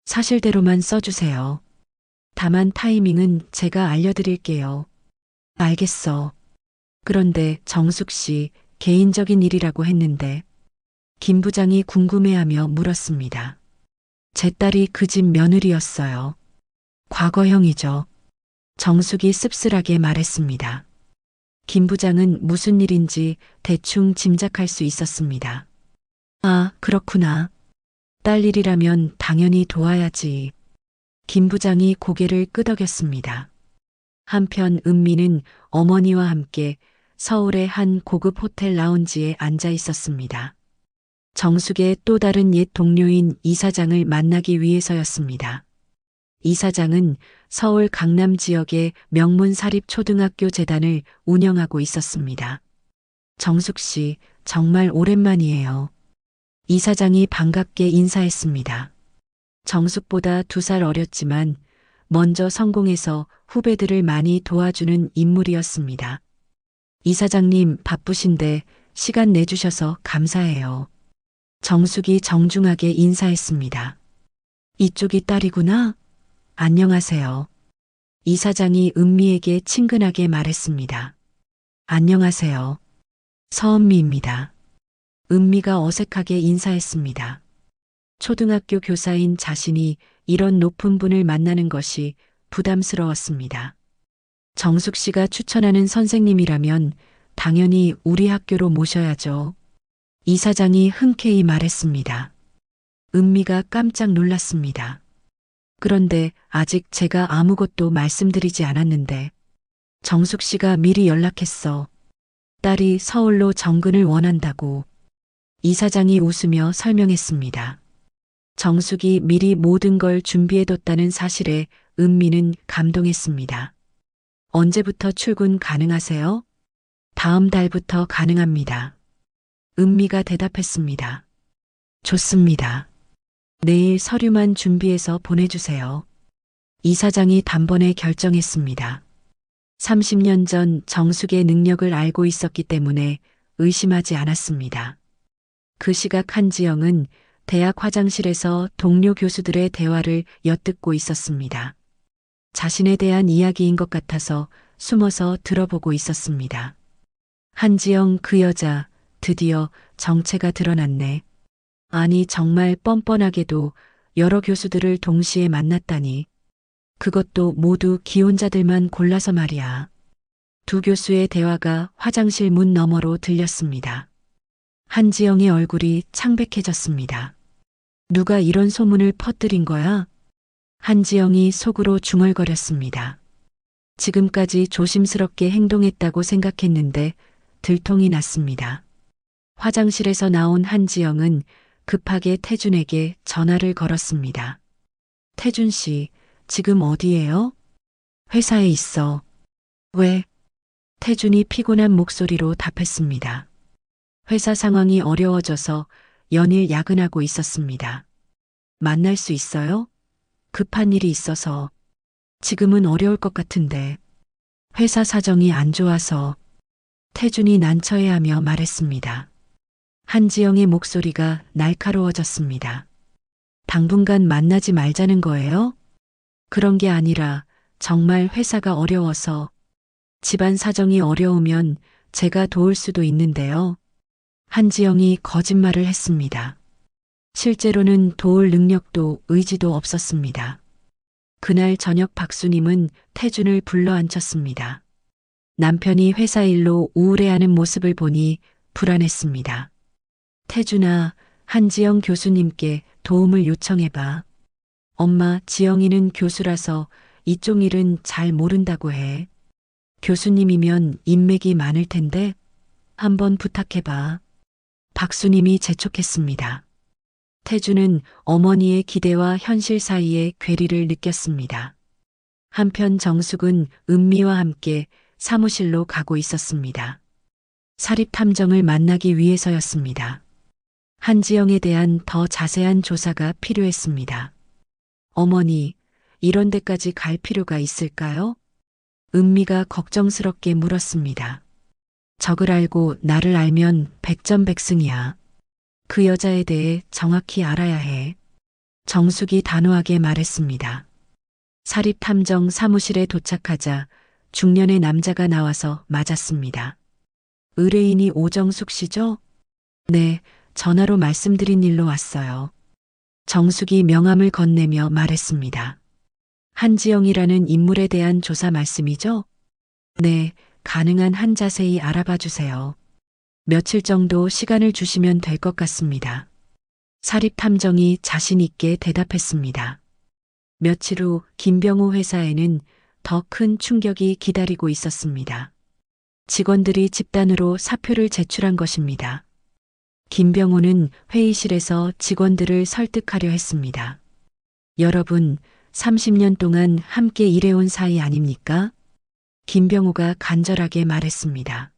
사실대로만 써주세요. 다만 타이밍은 제가 알려드릴게요. 알겠어. 그런데 정숙 씨, 개인적인 일이라고 했는데 김 부장이 궁금해하며 물었습니다. 제 딸이 그 집 며느리였어요. 과거형이죠. 정숙이 씁쓸하게 말했습니다. 김 부장은 무슨 일인지 대충 짐작할 수 있었습니다. 아, 그렇구나. 딸 일이라면 당연히 도와야지. 김 부장이 고개를 끄덕였습니다. 한편 은미는 어머니와 함께 서울의 한 고급 호텔 라운지에 앉아 있었습니다. 정숙의 또 다른 옛 동료인 이 사장을 만나기 위해서였습니다. 이 사장은 서울 강남 지역의 명문 사립초등학교 재단을 운영하고 있었습니다. 정숙 씨, 정말 오랜만이에요. 이 사장이 반갑게 인사했습니다. 정숙보다 2살 어렸지만 먼저 성공해서 후배들을 많이 도와주는 인물이었습니다. 이 사장님 바쁘신데 시간 내주셔서 감사해요. 정숙이 정중하게 인사했습니다. 이쪽이 딸이구나? 안녕하세요. 이 사장이 은미에게 친근하게 말했습니다. 안녕하세요. 서은미입니다. 은미가 어색하게 인사했습니다. 초등학교 교사인 자신이 이런 높은 분을 만나는 것이 부담스러웠습니다. 정숙 씨가 추천하는 선생님이라면 당연히 우리 학교로 모셔야죠. 이사장이 흔쾌히 말했습니다. 은미가 깜짝 놀랐습니다. 그런데 아직 제가 아무것도 말씀드리지 않았는데 정숙 씨가 미리 연락했어. 딸이 서울로 정근을 원한다고. 이사장이 웃으며 설명했습니다. 정숙이 미리 모든 걸 준비해뒀다는 사실에 은미는 감동했습니다. 언제부터 출근 가능하세요? 다음 달부터 가능합니다. 은미가 대답했습니다. 좋습니다. 내일 서류만 준비해서 보내주세요. 이사장이 단번에 결정했습니다. 30년 전 정숙의 능력을 알고 있었기 때문에 의심하지 않았습니다. 그 시각 한지영은 대학 화장실에서 동료 교수들의 대화를 엿듣고 있었습니다. 자신에 대한 이야기인 것 같아서 숨어서 들어보고 있었습니다. 한지영 그 여자 드디어 정체가 드러났네. 아니 정말 뻔뻔하게도 여러 교수들을 동시에 만났다니. 그것도 모두 기혼자들만 골라서 말이야. 두 교수의 대화가 화장실 문 너머로 들렸습니다. 한지영의 얼굴이 창백해졌습니다. 누가 이런 소문을 퍼뜨린 거야? 한지영이 속으로 중얼거렸습니다. 지금까지 조심스럽게 행동했다고 생각했는데 들통이 났습니다. 화장실에서 나온 한지영은 급하게 태준에게 전화를 걸었습니다. 태준 씨, 지금 어디예요? 회사에 있어. 왜? 태준이 피곤한 목소리로 답했습니다. 회사 상황이 어려워져서 연일 야근하고 있었습니다. 만날 수 있어요? 급한 일이 있어서. 지금은 어려울 것 같은데. 회사 사정이 안 좋아서. 태준이 난처해하며 말했습니다. 한지영의 목소리가 날카로워졌습니다. 당분간 만나지 말자는 거예요? 그런 게 아니라 정말 회사가 어려워서. 집안 사정이 어려우면 제가 도울 수도 있는데요. 한지영이 거짓말을 했습니다. 실제로는 도울 능력도 의지도 없었습니다. 그날 저녁 박수님은 태준을 불러 앉혔습니다. 남편이 회사 일로 우울해하는 모습을 보니 불안했습니다. 태준아, 한지영 교수님께 도움을 요청해봐. 엄마, 지영이는 교수라서 이쪽 일은 잘 모른다고 해. 교수님이면 인맥이 많을 텐데 한번 부탁해봐. 박수님이 재촉했습니다. 태준은 어머니의 기대와 현실 사이의 괴리를 느꼈습니다. 한편 정숙은 은미와 함께 사무실로 가고 있었습니다. 사립탐정을 만나기 위해서였습니다. 한지영에 대한 더 자세한 조사가 필요했습니다. 어머니, 이런 데까지 갈 필요가 있을까요? 은미가 걱정스럽게 물었습니다. 적을 알고 나를 알면 백전백승이야. 그 여자에 대해 정확히 알아야 해. 정숙이 단호하게 말했습니다. 사립탐정 사무실에 도착하자 중년의 남자가 나와서 맞았습니다. 의뢰인이 오정숙 씨죠? 네, 전화로 말씀드린 일로 왔어요. 정숙이 명함을 건네며 말했습니다. 한지영이라는 인물에 대한 조사 말씀이죠? 네, 가능한 한 자세히 알아봐 주세요. 며칠 정도 시간을 주시면 될 것 같습니다. 사립탐정이 자신 있게 대답했습니다. 며칠 후 김병호 회사에는 더 큰 충격이 기다리고 있었습니다. 직원들이 집단으로 사표를 제출한 것입니다. 김병호는 회의실에서 직원들을 설득하려 했습니다. 여러분, 30년 동안 함께 일해온 사이 아닙니까? 김병호가 간절하게 말했습니다.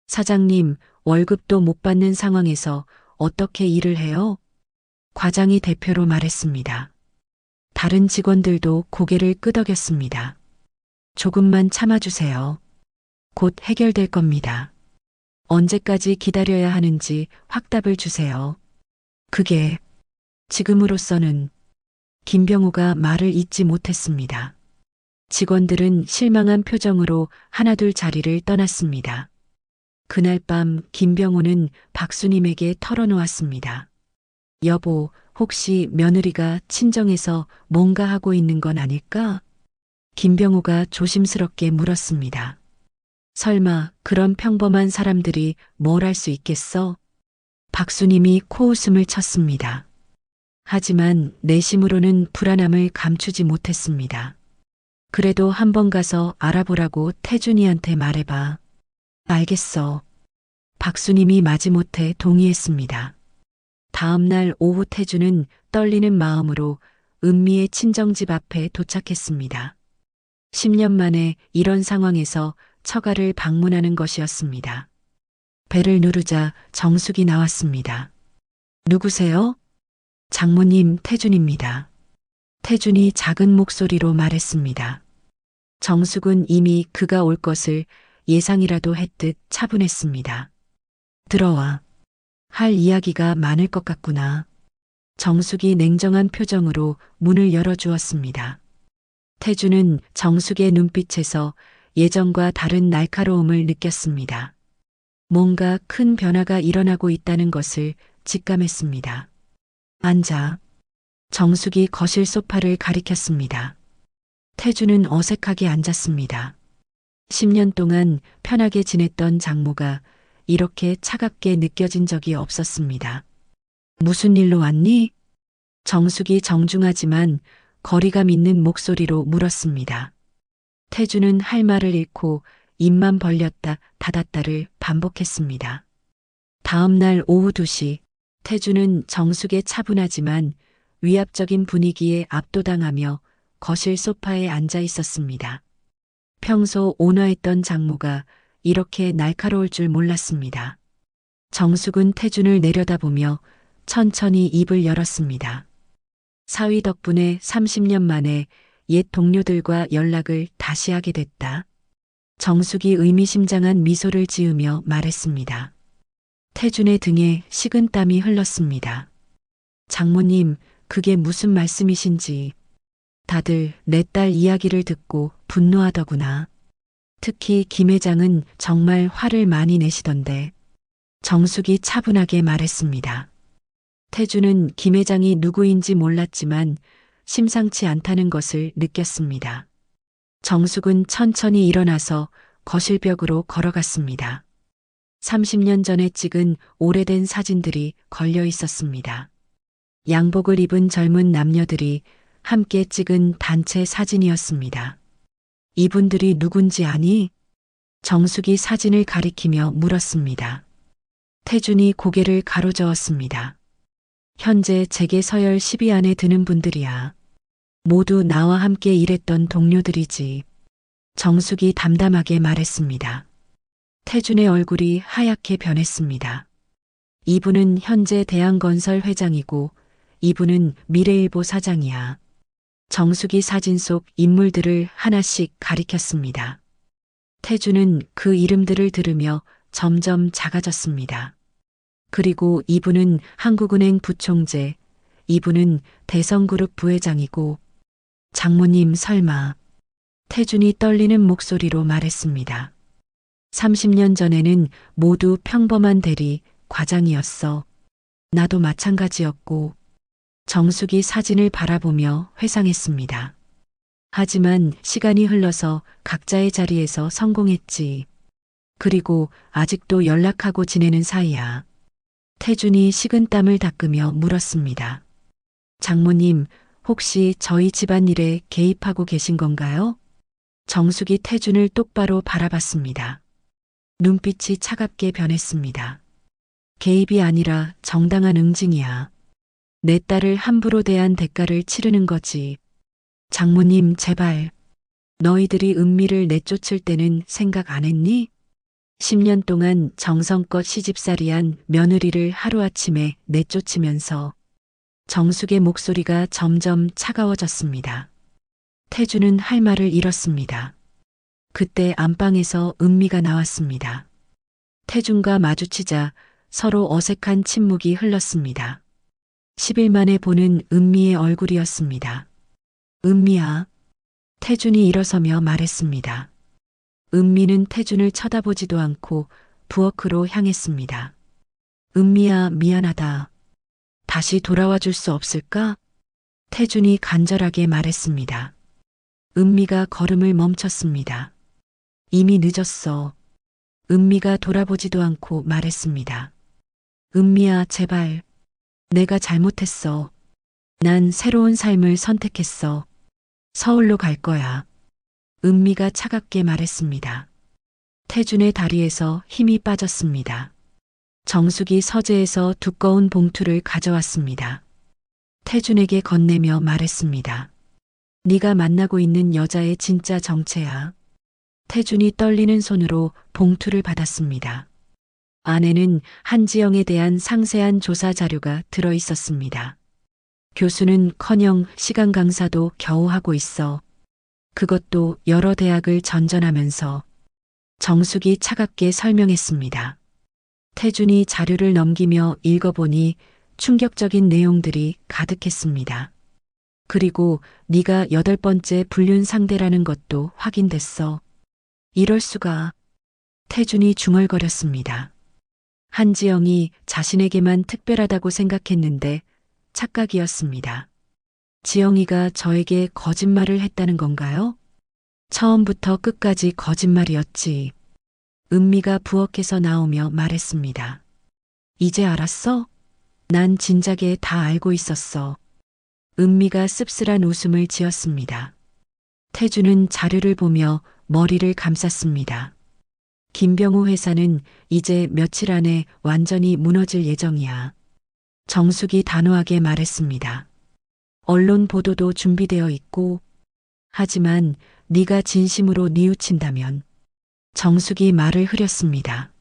사장님, 월급도 못 받는 상황에서 어떻게 일을 해요? 과장이 대표로 말했습니다. 다른 직원들도 고개를 끄덕였습니다. 조금만 참아주세요. 곧 해결될 겁니다. 언제까지 기다려야 하는지 확답을 주세요. 그게 지금으로서는. 김병호가 말을 잇지 못했습니다. 직원들은 실망한 표정으로 하나둘 자리를 떠났습니다. 그날 밤 김병호는 박수님에게 털어놓았습니다. 여보, 혹시 며느리가 친정에서 뭔가 하고 있는 건 아닐까? 김병우가 조심스럽게 물었습니다. 설마 그런 평범한 사람들이 뭘 할 수 있겠어? 박수님이 코웃음을 쳤습니다. 하지만 내심으로는 불안함을 감추지 못했습니다. 그래도 한번 가서 알아보라고 태준이한테 말해봐. 알겠어. 박수님이 마지못해 동의했습니다. 다음 날 오후 태준은 떨리는 마음으로 은미의 친정집 앞에 도착했습니다. 10년 만에 이런 상황에서 처가를 방문하는 것이었습니다. 배를 누르자 정숙이 나왔습니다. 누구세요? 장모님 태준입니다. 태준이 작은 목소리로 말했습니다. 정숙은 이미 그가 올 것을 예상이라도 했듯 차분했습니다. 들어와. 할 이야기가 많을 것 같구나. 정숙이 냉정한 표정으로 문을 열어주었습니다. 태준은 정숙의 눈빛에서 예전과 다른 날카로움을 느꼈습니다. 뭔가 큰 변화가 일어나고 있다는 것을 직감했습니다. 앉아. 정숙이 거실 소파를 가리켰습니다. 태준은 어색하게 앉았습니다. 10년 동안 편하게 지냈던 장모가 이렇게 차갑게 느껴진 적이 없었습니다. 무슨 일로 왔니? 정숙이 정중하지만 거리감 있는 목소리로 물었습니다. 태준은 할 말을 잃고 입만 벌렸다 닫았다를 반복했습니다. 다음 날 오후 2시 태준은 정숙의 차분하지만 위압적인 분위기에 압도당하며 거실 소파에 앉아 있었습니다. 평소 온화했던 장모가 이렇게 날카로울 줄 몰랐습니다. 정숙은 태준을 내려다보며 천천히 입을 열었습니다. 사위 덕분에 30년 만에 옛 동료들과 연락을 다시 하게 됐다. 정숙이 의미심장한 미소를 지으며 말했습니다. 태준의 등에 식은땀이 흘렀습니다. 장모님, 그게 무슨 말씀이신지. 다들 내 딸 이야기를 듣고 분노하더구나. 특히 김 회장은 정말 화를 많이 내시던데. 정숙이 차분하게 말했습니다. 태준은 김 회장이 누구인지 몰랐지만 심상치 않다는 것을 느꼈습니다. 정숙은 천천히 일어나서 거실벽으로 걸어갔습니다. 30년 전에 찍은 오래된 사진들이 걸려 있었습니다. 양복을 입은 젊은 남녀들이 함께 찍은 단체 사진이었습니다. 이분들이 누군지 아니? 정숙이 사진을 가리키며 물었습니다. 태준이 고개를 가로저었습니다. 현재 재계 서열 10위 안에 드는 분들이야. 모두 나와 함께 일했던 동료들이지. 정숙이 담담하게 말했습니다. 태준의 얼굴이 하얗게 변했습니다. 이분은 현재 대한건설 회장이고 이분은 미래일보 사장이야. 정숙이 사진 속 인물들을 하나씩 가리켰습니다. 태준은 그 이름들을 들으며 점점 작아졌습니다. 그리고 이분은 한국은행 부총재, 이분은 대성그룹 부회장이고, 장모님 설마. 태준이 떨리는 목소리로 말했습니다. 30년 전에는 모두 평범한 대리, 과장이었어. 나도 마찬가지였고, 정숙이 사진을 바라보며 회상했습니다. 하지만 시간이 흘러서 각자의 자리에서 성공했지. 그리고 아직도 연락하고 지내는 사이야. 태준이 식은땀을 닦으며 물었습니다. 장모님, 혹시 저희 집안일에 개입하고 계신 건가요? 정숙이 태준을 똑바로 바라봤습니다. 눈빛이 차갑게 변했습니다. 개입이 아니라 정당한 응징이야. 내 딸을 함부로 대한 대가를 치르는 거지. 장모님, 제발. 너희들이 은미를 내쫓을 때는 생각 안 했니? 10년 동안 정성껏 시집살이한 며느리를 하루아침에 내쫓으면서 정숙의 목소리가 점점 차가워졌습니다. 태준은 할 말을 잃었습니다. 그때 안방에서 은미가 나왔습니다. 태준과 마주치자 서로 어색한 침묵이 흘렀습니다. 10일 만에 보는 은미의 얼굴이었습니다. 은미야. 태준이 일어서며 말했습니다. 은미는 태준을 쳐다보지도 않고 부엌으로 향했습니다. 은미야, 미안하다. 다시 돌아와 줄 수 없을까? 태준이 간절하게 말했습니다. 은미가 걸음을 멈췄습니다. 이미 늦었어. 은미가 돌아보지도 않고 말했습니다. 은미야, 제발. 내가 잘못했어. 난 새로운 삶을 선택했어. 서울로 갈 거야. 은미가 차갑게 말했습니다. 태준의 다리에서 힘이 빠졌습니다. 정숙이 서재에서 두꺼운 봉투를 가져왔습니다. 태준에게 건네며 말했습니다. 네가 만나고 있는 여자의 진짜 정체야. 태준이 떨리는 손으로 봉투를 받았습니다. 안에는 한지영에 대한 상세한 조사 자료가 들어 있었습니다. 교수는커녕 시간 강사도 겨우 하고 있어. 그것도 여러 대학을 전전하면서. 정숙이 차갑게 설명했습니다. 태준이 자료를 넘기며 읽어보니 충격적인 내용들이 가득했습니다. 그리고 네가 8번째 불륜 상대라는 것도 확인됐어. 이럴 수가. 태준이 중얼거렸습니다. 한지영이 자신에게만 특별하다고 생각했는데 착각이었습니다. 지영이가 저에게 거짓말을 했다는 건가요? 처음부터 끝까지 거짓말이었지. 은미가 부엌에서 나오며 말했습니다. 이제 알았어? 난 진작에 다 알고 있었어. 은미가 씁쓸한 웃음을 지었습니다. 태준은 자료를 보며 머리를 감쌌습니다. 김병호 회사는 이제 며칠 안에 완전히 무너질 예정이야. 정숙이 단호하게 말했습니다. 언론 보도도 준비되어 있고, 하지만 네가 진심으로 뉘우친다면. 정숙이 말을 흐렸습니다.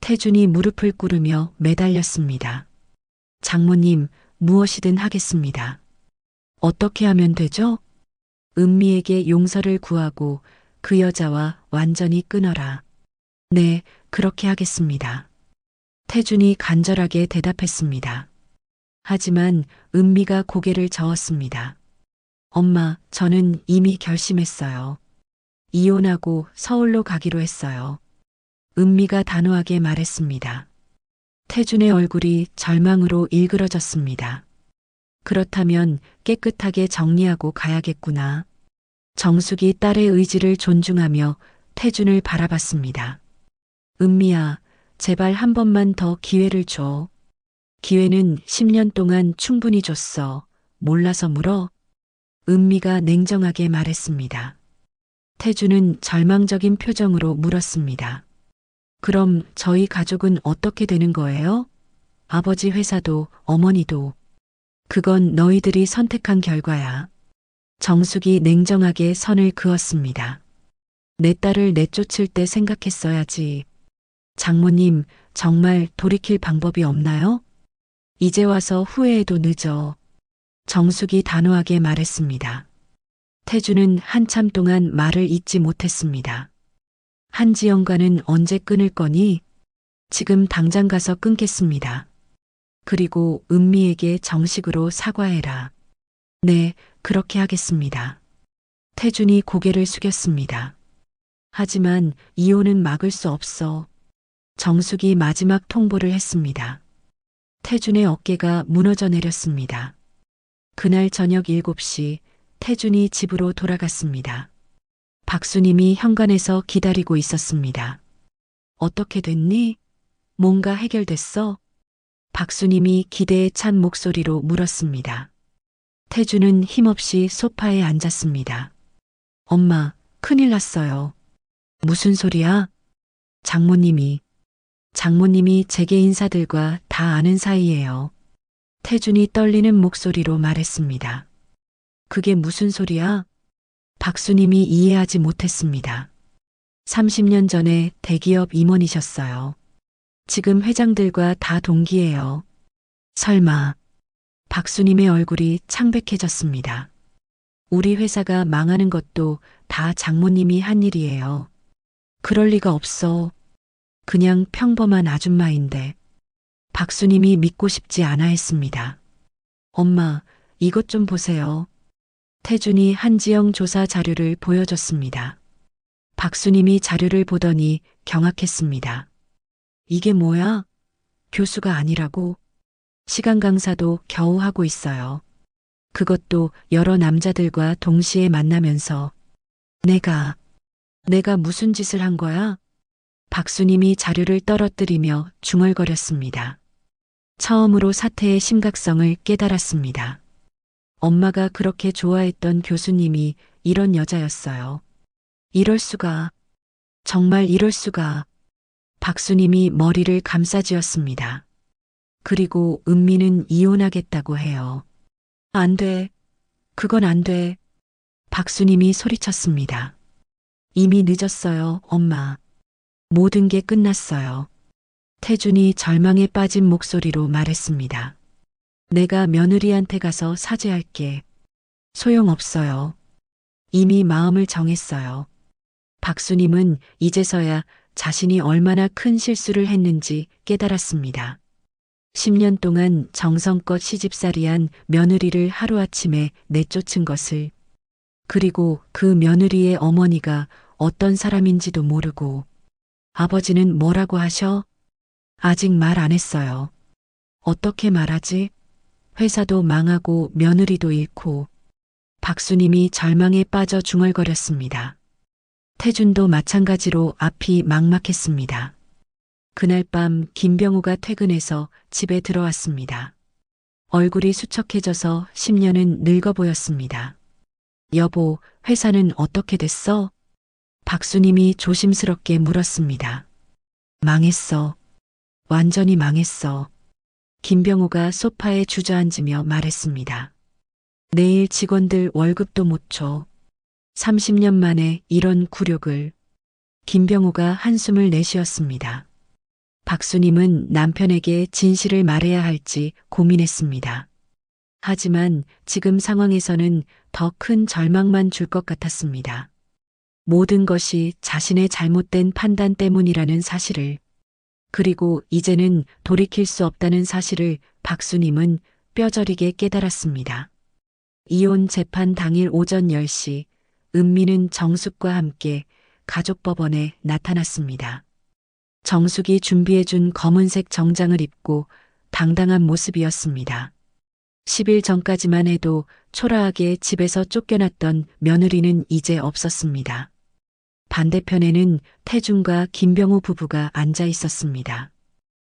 태준이 무릎을 꿇으며 매달렸습니다. 장모님, 무엇이든 하겠습니다. 어떻게 하면 되죠? 은미에게 용서를 구하고 그 여자와 완전히 끊어라. 네, 그렇게 하겠습니다. 태준이 간절하게 대답했습니다. 하지만 은미가 고개를 저었습니다. 엄마, 저는 이미 결심했어요. 이혼하고 서울로 가기로 했어요. 은미가 단호하게 말했습니다. 태준의 얼굴이 절망으로 일그러졌습니다. 그렇다면 깨끗하게 정리하고 가야겠구나. 정숙이 딸의 의지를 존중하며 태준을 바라봤습니다. 은미야, 제발 한 번만 더 기회를 줘. 기회는 10년 동안 충분히 줬어. 몰라서 물어? 은미가 냉정하게 말했습니다. 태준은 절망적인 표정으로 물었습니다. 그럼 저희 가족은 어떻게 되는 거예요? 아버지 회사도 어머니도. 그건 너희들이 선택한 결과야. 정숙이 냉정하게 선을 그었습니다. 내 딸을 내쫓을 때 생각했어야지. 장모님, 정말 돌이킬 방법이 없나요? 이제 와서 후회해도 늦어. 정숙이 단호하게 말했습니다. 태준은 한참 동안 말을 잇지 못했습니다. 한지영과는 언제 끊을 거니? 지금 당장 가서 끊겠습니다. 그리고 은미에게 정식으로 사과해라. 네, 그렇게 하겠습니다. 태준이 고개를 숙였습니다. 하지만 이혼은 막을 수 없어. 정숙이 마지막 통보를 했습니다. 태준의 어깨가 무너져 내렸습니다. 그날 저녁 7시 태준이 집으로 돌아갔습니다. 박수님이 현관에서 기다리고 있었습니다. 어떻게 됐니? 뭔가 해결됐어? 박수님이 기대에 찬 목소리로 물었습니다. 태준은 힘없이 소파에 앉았습니다. 엄마, 큰일 났어요. 무슨 소리야? 장모님이 재계 인사들과 다 아는 사이예요. 태준이 떨리는 목소리로 말했습니다. 그게 무슨 소리야? 박수님이 이해하지 못했습니다. 30년 전에 대기업 임원이셨어요. 지금 회장들과 다 동기예요. 설마. 박수님의 얼굴이 창백해졌습니다. 우리 회사가 망하는 것도 다 장모님이 한 일이에요. 그럴 리가 없어. 그냥 평범한 아줌마인데. 박수님이 믿고 싶지 않아 했습니다. 엄마, 이것 좀 보세요. 태준이 한지영 조사 자료를 보여줬습니다. 박수님이 자료를 보더니 경악했습니다. 이게 뭐야? 교수가 아니라고? 시간 강사도 겨우 하고 있어요. 그것도 여러 남자들과 동시에 만나면서 내가 무슨 짓을 한 거야? 박수님이 자료를 떨어뜨리며 중얼거렸습니다. 처음으로 사태의 심각성을 깨달았습니다. 엄마가 그렇게 좋아했던 교수님이 이런 여자였어요. 이럴 수가, 정말 이럴 수가. 박수님이 머리를 감싸쥐었습니다. 그리고 은미는 이혼하겠다고 해요. 안 돼. 그건 안 돼. 박수님이 소리쳤습니다. 이미 늦었어요, 엄마. 모든 게 끝났어요. 태준이 절망에 빠진 목소리로 말했습니다. 내가 며느리한테 가서 사죄할게. 소용없어요. 이미 마음을 정했어요. 박수님은 이제서야 자신이 얼마나 큰 실수를 했는지 깨달았습니다. 10년 동안 정성껏 시집살이한 며느리를 하루아침에 내쫓은 것을, 그리고 그 며느리의 어머니가 어떤 사람인지도 모르고, 아버지는 뭐라고 하셔? 아직 말 안 했어요. 어떻게 말하지? 회사도 망하고 며느리도 잃고. 박수님이 절망에 빠져 중얼거렸습니다. 태준도 마찬가지로 앞이 막막했습니다. 그날 밤 김병우가 퇴근해서 집에 들어왔습니다. 얼굴이 수척해져서 10년은 늙어 보였습니다. 여보, 회사는 어떻게 됐어? 박수님이 조심스럽게 물었습니다. 망했어. 완전히 망했어. 김병우가 소파에 주저앉으며 말했습니다. 내일 직원들 월급도 못 줘. 30년 만에 이런 굴욕을. 김병우가 한숨을 내쉬었습니다. 박수님은 남편에게 진실을 말해야 할지 고민했습니다. 하지만 지금 상황에서는 더 큰 절망만 줄 것 같았습니다. 모든 것이 자신의 잘못된 판단 때문이라는 사실을, 그리고 이제는 돌이킬 수 없다는 사실을 박수님은 뼈저리게 깨달았습니다. 이혼 재판 당일 오전 10시, 은미는 정숙과 함께 가족법원에 나타났습니다. 정숙이 준비해준 검은색 정장을 입고 당당한 모습이었습니다. 10일 전까지만 해도 초라하게 집에서 쫓겨났던 며느리는 이제 없었습니다. 반대편에는 태준과 김병우 부부가 앉아 있었습니다.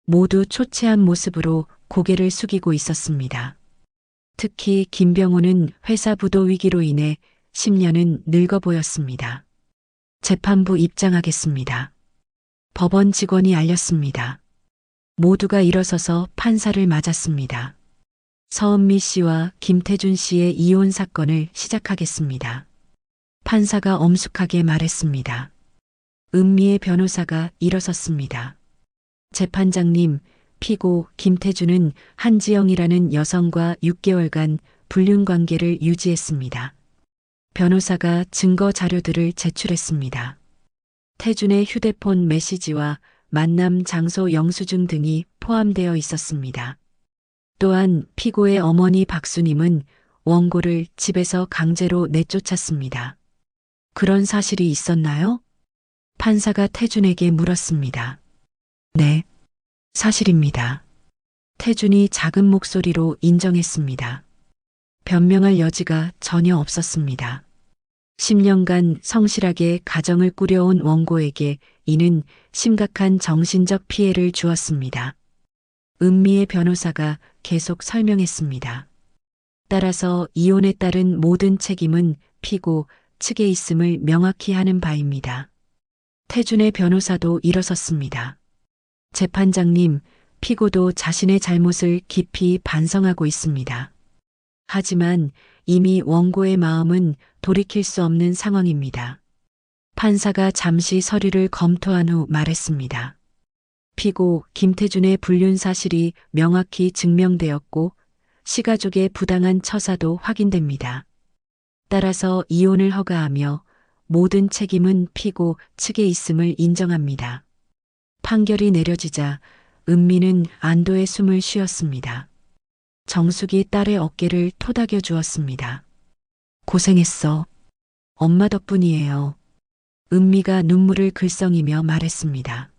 모두 초췌한 모습으로 고개를 숙이고 있었습니다. 특히 김병우는 회사 부도 위기로 인해 10년은 늙어 보였습니다. 재판부 입장하겠습니다. 법원 직원이 알렸습니다. 모두가 일어서서 판사를 맞았습니다. 서은미 씨와 김태준 씨의 이혼 사건을 시작하겠습니다. 판사가 엄숙하게 말했습니다. 은미의 변호사가 일어섰습니다. 재판장님, 피고 김태준은 한지영이라는 여성과 6개월간 불륜 관계를 유지했습니다. 변호사가 증거 자료들을 제출했습니다. 태준의 휴대폰 메시지와 만남 장소 영수증 등이 포함되어 있었습니다. 또한 피고의 어머니 박수님은 원고를 집에서 강제로 내쫓았습니다. 그런 사실이 있었나요? 판사가 태준에게 물었습니다. 네, 사실입니다. 태준이 작은 목소리로 인정했습니다. 변명할 여지가 전혀 없었습니다. 10년간 성실하게 가정을 꾸려온 원고에게 이는 심각한 정신적 피해를 주었습니다. 은미의 변호사가 계속 설명했습니다. 따라서 이혼에 따른 모든 책임은 피고 측에 있음을 명확히 하는 바입니다. 태준의 변호사도 일어섰습니다. 재판장님, 피고도 자신의 잘못을 깊이 반성하고 있습니다. 하지만 이미 원고의 마음은 돌이킬 수 없는 상황입니다. 판사가 잠시 서류를 검토한 후 말했습니다. 피고 김태준의 불륜 사실이 명확히 증명되었고 시가족의 부당한 처사도 확인됩니다. 따라서 이혼을 허가하며 모든 책임은 피고 측에 있음을 인정합니다. 판결이 내려지자 은미는 안도의 숨을 쉬었습니다. 정숙이 딸의 어깨를 토닥여 주었습니다. 고생했어. 엄마 덕분이에요. 은미가 눈물을 글썽이며 말했습니다.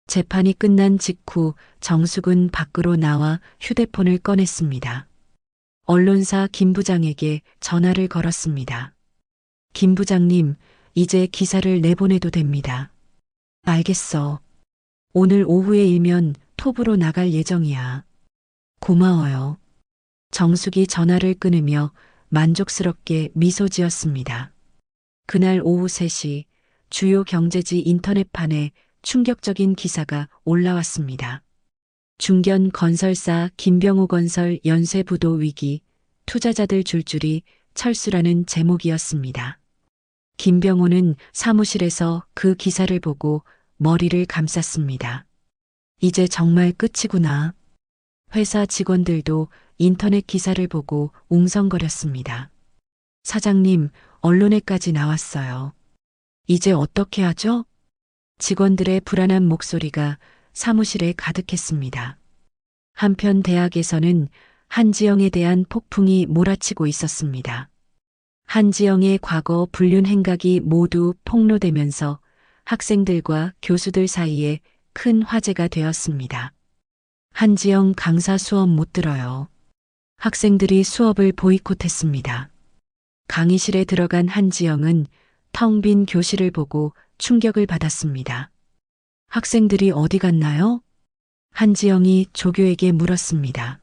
재판이 끝난 직후 정숙은 밖으로 나와 휴대폰을 꺼냈습니다. 언론사 김 부장에게 전화를 걸었습니다. 김 부장님, 이제 기사를 내보내도 됩니다. 알겠어. 오늘 오후에 일면 톱으로 나갈 예정이야. 고마워요. 정숙이 전화를 끊으며 만족스럽게 미소 지었습니다. 그날 오후 3시 주요 경제지 인터넷판에 충격적인 기사가 올라왔습니다. 중견 건설사 김병호 건설 연쇄부도 위기, 투자자들 줄줄이 철수라는 제목이었습니다. 김병호는 사무실에서 그 기사를 보고 머리를 감쌌습니다. 이제 정말 끝이구나. 회사 직원들도 인터넷 기사를 보고 웅성거렸습니다. 사장님, 언론에까지 나왔어요. 이제 어떻게 하죠? 직원들의 불안한 목소리가 사무실에 가득했습니다. 한편 대학에서는 한지영에 대한 폭풍이 몰아치고 있었습니다. 한지영의 과거 불륜 행각이 모두 폭로되면서 학생들과 교수들 사이에 큰 화제가 되었습니다. 한지영 강사 수업 못 들어요. 학생들이 수업을 보이콧했습니다. 강의실에 들어간 한지영은 텅 빈 교실을 보고 충격을 받았습니다. 학생들이 어디 갔나요? 한지영이 조교에게 물었습니다.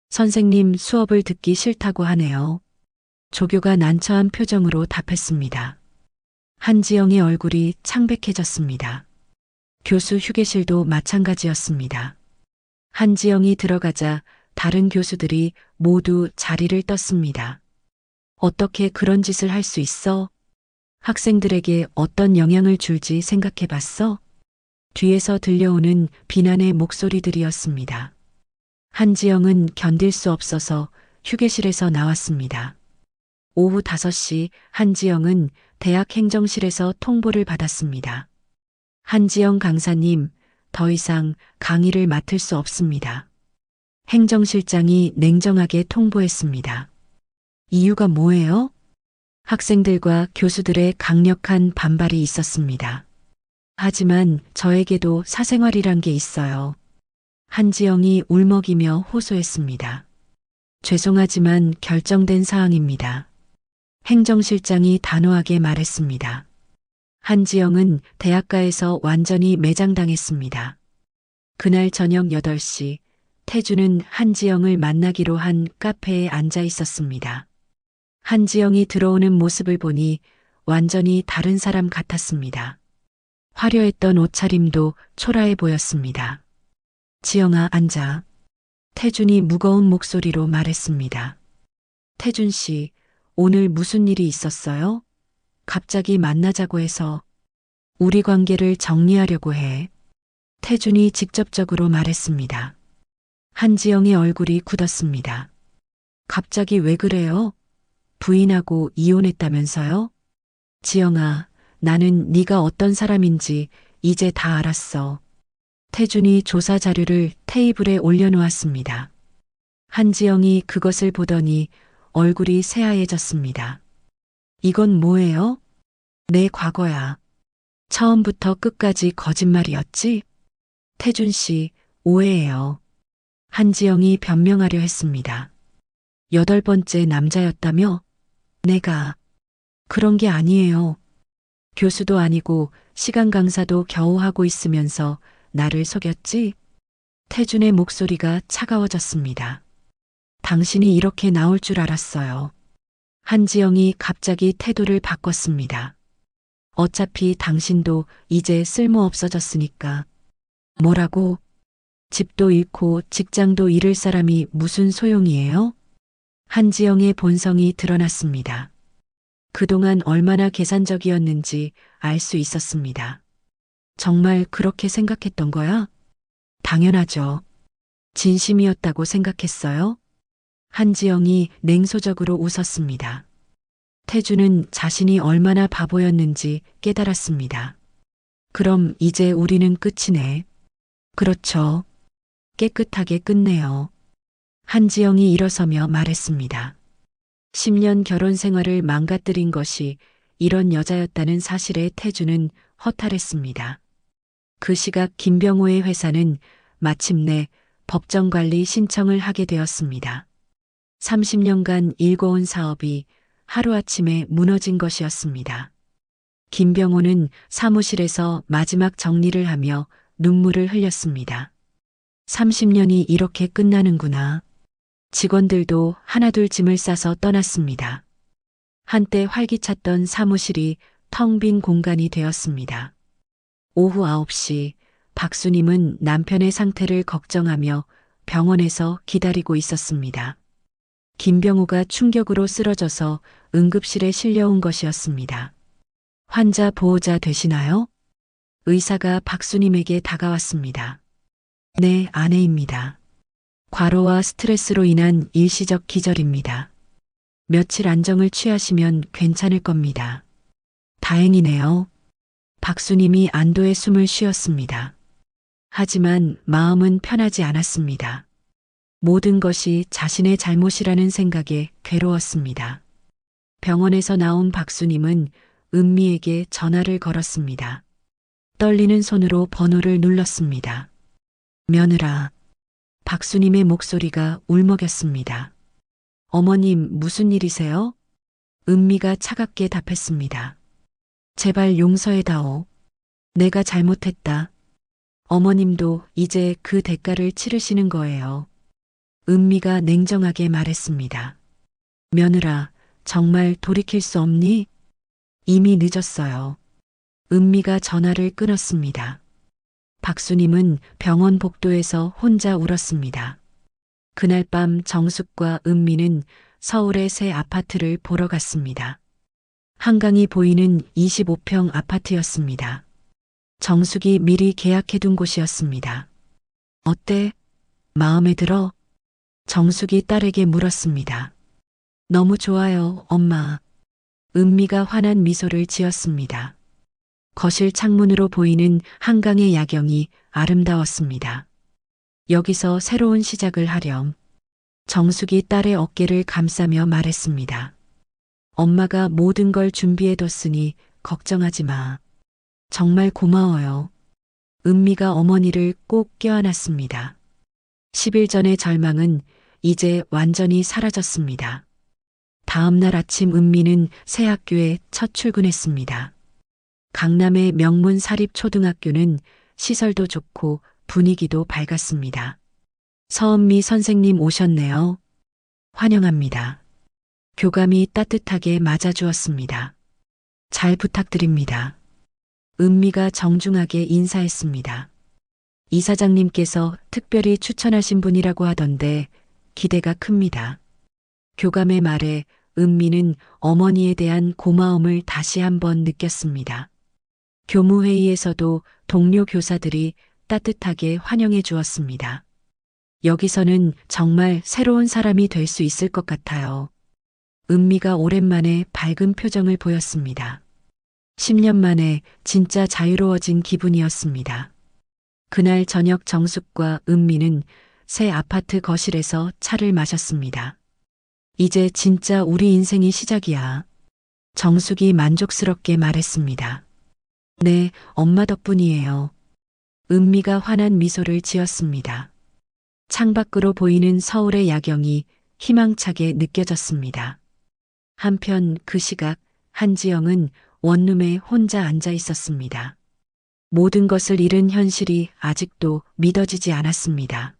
선생님, 수업을 듣기 싫다고 하네요. 조교가 난처한 표정으로 답했습니다. 한지영의 얼굴이 창백해졌습니다. 교수 휴게실도 마찬가지였습니다. 한지영이 들어가자 다른 교수들이 모두 자리를 떴습니다. 어떻게 그런 짓을 할 수 있어? 학생들에게 어떤 영향을 줄지 생각해 봤어? 뒤에서 들려오는 비난의 목소리들이었습니다. 한지영은 견딜 수 없어서 휴게실에서 나왔습니다. 오후 5시 한지영은 대학 행정실에서 통보를 받았습니다. 한지영 강사님, 더 이상 강의를 맡을 수 없습니다. 행정실장이 냉정하게 통보했습니다. 이유가 뭐예요? 학생들과 교수들의 강력한 반발이 있었습니다. 하지만 저에게도 사생활이란 게 있어요. 한지영이 울먹이며 호소했습니다. 죄송하지만 결정된 사항입니다. 행정실장이 단호하게 말했습니다. 한지영은 대학가에서 완전히 매장당했습니다. 그날 저녁 8시, 태주는 한지영을 만나기로 한 카페에 앉아 있었습니다. 한지영이 들어오는 모습을 보니 완전히 다른 사람 같았습니다. 화려했던 옷차림도 초라해 보였습니다. 지영아, 앉아. 태준이 무거운 목소리로 말했습니다. 태준 씨, 오늘 무슨 일이 있었어요? 갑자기 만나자고 해서 우리 관계를 정리하려고 해. 태준이 직접적으로 말했습니다. 한지영의 얼굴이 굳었습니다. 갑자기 왜 그래요? 부인하고 이혼했다면서요? 지영아, 나는 네가 어떤 사람인지 이제 다 알았어. 태준이 조사 자료를 테이블에 올려놓았습니다. 한지영이 그것을 보더니 얼굴이 새하얘졌습니다. 이건 뭐예요? 내 과거야. 처음부터 끝까지 거짓말이었지? 태준 씨, 오해예요. 한지영이 변명하려 했습니다. 8번째 남자였다며? 내가 그런 게 아니에요. 교수도 아니고 시간 강사도 겨우 하고 있으면서 나를 속였지? 태준의 목소리가 차가워졌습니다. 당신이 이렇게 나올 줄 알았어요. 한지영이 갑자기 태도를 바꿨습니다. 어차피 당신도 이제 쓸모 없어졌으니까. 뭐라고? 집도 잃고 직장도 잃을 사람이 무슨 소용이에요? 한지영의 본성이 드러났습니다. 그동안 얼마나 계산적이었는지 알 수 있었습니다. 정말 그렇게 생각했던 거야? 당연하죠. 진심이었다고 생각했어요? 한지영이 냉소적으로 웃었습니다. 태주는 자신이 얼마나 바보였는지 깨달았습니다. 그럼 이제 우리는 끝이네. 그렇죠. 깨끗하게 끝내요. 한지영이 일어서며 말했습니다. 10년 결혼 생활을 망가뜨린 것이 이런 여자였다는 사실에 태주는 허탈했습니다. 그 시각 김병호의 회사는 마침내 법정관리 신청을 하게 되었습니다. 30년간 일궈온 사업이 하루아침에 무너진 것이었습니다. 김병호는 사무실에서 마지막 정리를 하며 눈물을 흘렸습니다. 30년이 이렇게 끝나는구나. 직원들도 하나둘 짐을 싸서 떠났습니다. 한때 활기찼던 사무실이 텅 빈 공간이 되었습니다. 오후 9시 박수님은 남편의 상태를 걱정하며 병원에서 기다리고 있었습니다. 김병호가 충격으로 쓰러져서 응급실에 실려온 것이었습니다. 환자 보호자 되시나요? 의사가 박수님에게 다가왔습니다. 네, 아내입니다. 과로와 스트레스로 인한 일시적 기절입니다. 며칠 안정을 취하시면 괜찮을 겁니다. 다행이네요. 박수님이 안도의 숨을 쉬었습니다. 하지만 마음은 편하지 않았습니다. 모든 것이 자신의 잘못이라는 생각에 괴로웠습니다. 병원에서 나온 박수님은 은미에게 전화를 걸었습니다. 떨리는 손으로 번호를 눌렀습니다. 며느라. 박수님의 목소리가 울먹였습니다. 어머님, 무슨 일이세요? 은미가 차갑게 답했습니다. 제발 용서해다오. 내가 잘못했다. 어머님도 이제 그 대가를 치르시는 거예요. 은미가 냉정하게 말했습니다. 며느라, 정말 돌이킬 수 없니? 이미 늦었어요. 은미가 전화를 끊었습니다. 박수님은 병원 복도에서 혼자 울었습니다. 그날 밤 정숙과 은미는 서울의 새 아파트를 보러 갔습니다. 한강이 보이는 25평 아파트였습니다. 정숙이 미리 계약해둔 곳이었습니다. 어때? 마음에 들어? 정숙이 딸에게 물었습니다. 너무 좋아요, 엄마. 은미가 환한 미소를 지었습니다. 거실 창문으로 보이는 한강의 야경이 아름다웠습니다. 여기서 새로운 시작을 하렴. 정숙이 딸의 어깨를 감싸며 말했습니다. 엄마가 모든 걸 준비해뒀으니 걱정하지 마. 정말 고마워요. 은미가 어머니를 꼭 껴안았습니다. 10일 전의 절망은 이제 완전히 사라졌습니다. 다음 날 아침 은미는 새 학교에 첫 출근했습니다. 강남의 명문 사립초등학교는 시설도 좋고 분위기도 밝았습니다. 서은미 선생님 오셨네요. 환영합니다. 교감이 따뜻하게 맞아주었습니다. 잘 부탁드립니다. 은미가 정중하게 인사했습니다. 이사장님께서 특별히 추천하신 분이라고 하던데 기대가 큽니다. 교감의 말에 은미는 어머니에 대한 고마움을 다시 한번 느꼈습니다. 교무회의에서도 동료 교사들이 따뜻하게 환영해 주었습니다. 여기서는 정말 새로운 사람이 될 수 있을 것 같아요. 은미가 오랜만에 밝은 표정을 보였습니다. 10년 만에 진짜 자유로워진 기분이었습니다. 그날 저녁 정숙과 은미는 새 아파트 거실에서 차를 마셨습니다. 이제 진짜 우리 인생이 시작이야. 정숙이 만족스럽게 말했습니다. 네, 엄마 덕분이에요. 은미가 환한 미소를 지었습니다. 창밖으로 보이는 서울의 야경이 희망차게 느껴졌습니다. 한편 그 시각 한지영은 원룸에 혼자 앉아 있었습니다. 모든 것을 잃은 현실이 아직도 믿어지지 않았습니다.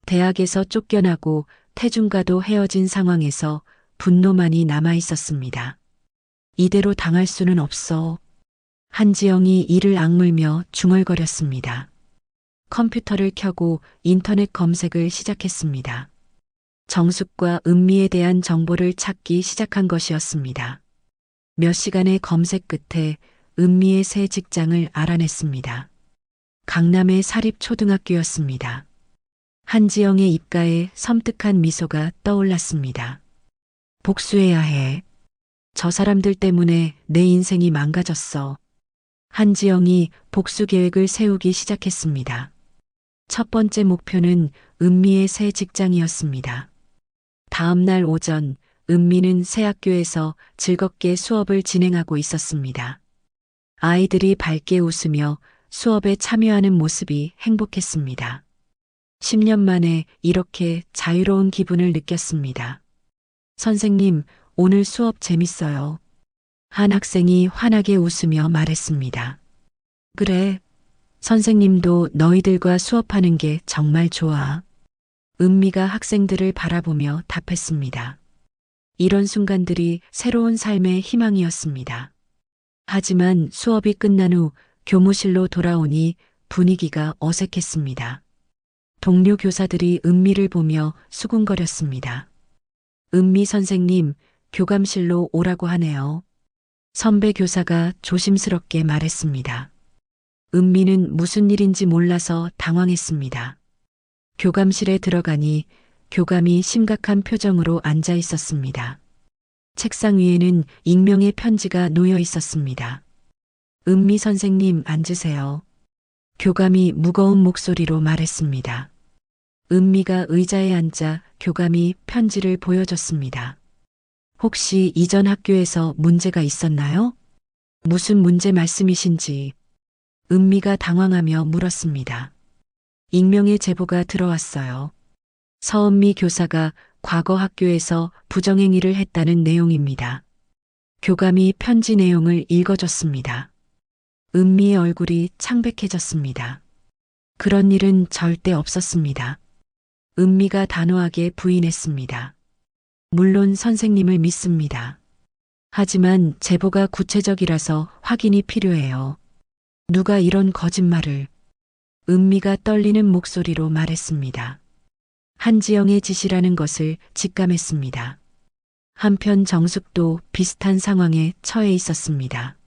대학에서 쫓겨나고 태중과도 헤어진 상황에서 분노만이 남아 있었습니다. 이대로 당할 수는 없어. 한지영이 이를 악물며 중얼거렸습니다. 컴퓨터를 켜고 인터넷 검색을 시작했습니다. 정숙과 은미에 대한 정보를 찾기 시작한 것이었습니다. 몇 시간의 검색 끝에 은미의 새 직장을 알아냈습니다. 강남의 사립초등학교였습니다. 한지영의 입가에 섬뜩한 미소가 떠올랐습니다. 복수해야 해. 저 사람들 때문에 내 인생이 망가졌어. 한지영이 복수 계획을 세우기 시작했습니다. 첫 번째 목표는 은미의 새 직장이었습니다. 다음 날 오전, 은미는 새 학교에서 즐겁게 수업을 진행하고 있었습니다. 아이들이 밝게 웃으며 수업에 참여하는 모습이 행복했습니다. 10년 만에 이렇게 자유로운 기분을 느꼈습니다. 선생님, 오늘 수업 재밌어요. 한 학생이 환하게 웃으며 말했습니다. 그래. 선생님도 너희들과 수업하는 게 정말 좋아. 은미가 학생들을 바라보며 답했습니다. 이런 순간들이 새로운 삶의 희망이었습니다. 하지만 수업이 끝난 후 교무실로 돌아오니 분위기가 어색했습니다. 동료 교사들이 은미를 보며 수군거렸습니다. 은미 선생님, 교감실로 오라고 하네요. 선배 교사가 조심스럽게 말했습니다. 은미는 무슨 일인지 몰라서 당황했습니다. 교감실에 들어가니 교감이 심각한 표정으로 앉아 있었습니다. 책상 위에는 익명의 편지가 놓여 있었습니다. 은미 선생님 앉으세요. 교감이 무거운 목소리로 말했습니다. 은미가 의자에 앉아 교감이 편지를 보여줬습니다. 혹시 이전 학교에서 문제가 있었나요? 무슨 문제 말씀이신지 은미가 당황하며 물었습니다. 익명의 제보가 들어왔어요. 서은미 교사가 과거 학교에서 부정행위를 했다는 내용입니다. 교감이 편지 내용을 읽어줬습니다. 은미의 얼굴이 창백해졌습니다. 그런 일은 절대 없었습니다. 은미가 단호하게 부인했습니다. 물론 선생님을 믿습니다. 하지만 제보가 구체적이라서 확인이 필요해요. 누가 이런 거짓말을? 은미가 떨리는 목소리로 말했습니다. 한지영의 지시라는 것을 직감했습니다. 한편 정숙도 비슷한 상황에 처해 있었습니다.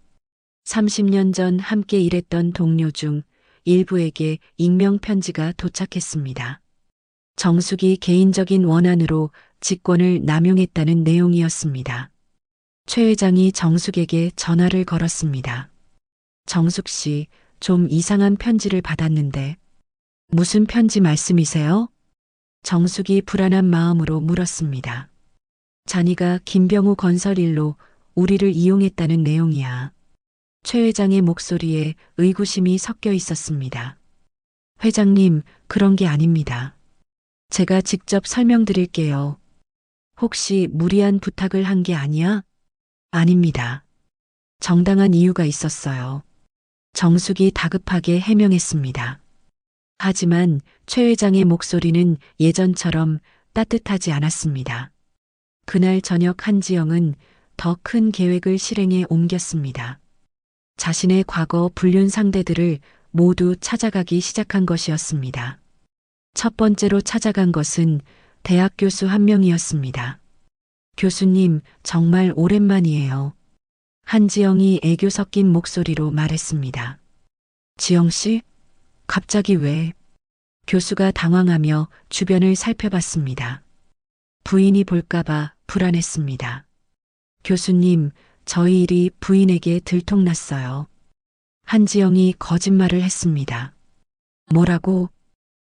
30년 전 함께 일했던 동료 중 일부에게 익명 편지가 도착했습니다. 정숙이 개인적인 원한으로 직권을 남용했다는 내용이었습니다. 최 회장이 정숙에게 전화를 걸었습니다. 정숙 씨, 좀 이상한 편지를 받았는데. 무슨 편지 말씀이세요? 정숙이 불안한 마음으로 물었습니다. 자니가 김병우 건설 일로 우리를 이용했다는 내용이야. 최 회장의 목소리에 의구심이 섞여 있었습니다. 회장님, 그런 게 아닙니다. 제가 직접 설명드릴게요. 혹시 무리한 부탁을 한 게 아니야? 아닙니다. 정당한 이유가 있었어요. 정숙이 다급하게 해명했습니다. 하지만 최 회장의 목소리는 예전처럼 따뜻하지 않았습니다. 그날 저녁 한지영은 더 큰 계획을 실행에 옮겼습니다. 자신의 과거 불륜 상대들을 모두 찾아가기 시작한 것이었습니다. 첫 번째로 찾아간 것은 대학 교수 한 명이었습니다. 교수님, 정말 오랜만이에요. 한지영이 애교 섞인 목소리로 말했습니다. 지영 씨? 갑자기 왜? 교수가 당황하며 주변을 살펴봤습니다. 부인이 볼까봐 불안했습니다. 교수님, 저희 일이 부인에게 들통났어요. 한지영이 거짓말을 했습니다. 뭐라고?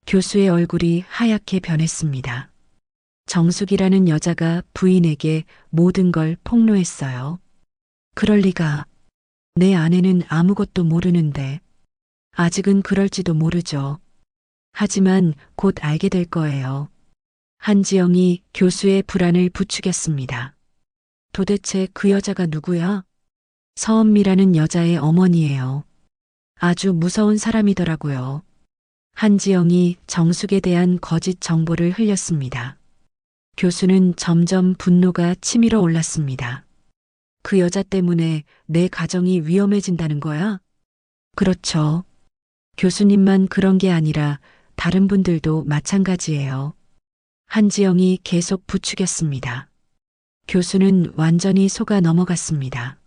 교수의 얼굴이 하얗게 변했습니다. 정숙이라는 여자가 부인에게 모든 걸 폭로했어요. 그럴 리가. 내 아내는 아무것도 모르는데. 아직은 그럴지도 모르죠. 하지만 곧 알게 될 거예요. 한지영이 교수의 불안을 부추겼습니다. 도대체 그 여자가 누구야? 서은미라는 여자의 어머니예요. 아주 무서운 사람이더라고요. 한지영이 정숙에 대한 거짓 정보를 흘렸습니다. 교수는 점점 분노가 치밀어 올랐습니다. 그 여자 때문에 내 가정이 위험해진다는 거야? 그렇죠. 교수님만 그런 게 아니라 다른 분들도 마찬가지예요. 한지영이 계속 부추겼습니다. 교수는 완전히 속아 넘어갔습니다.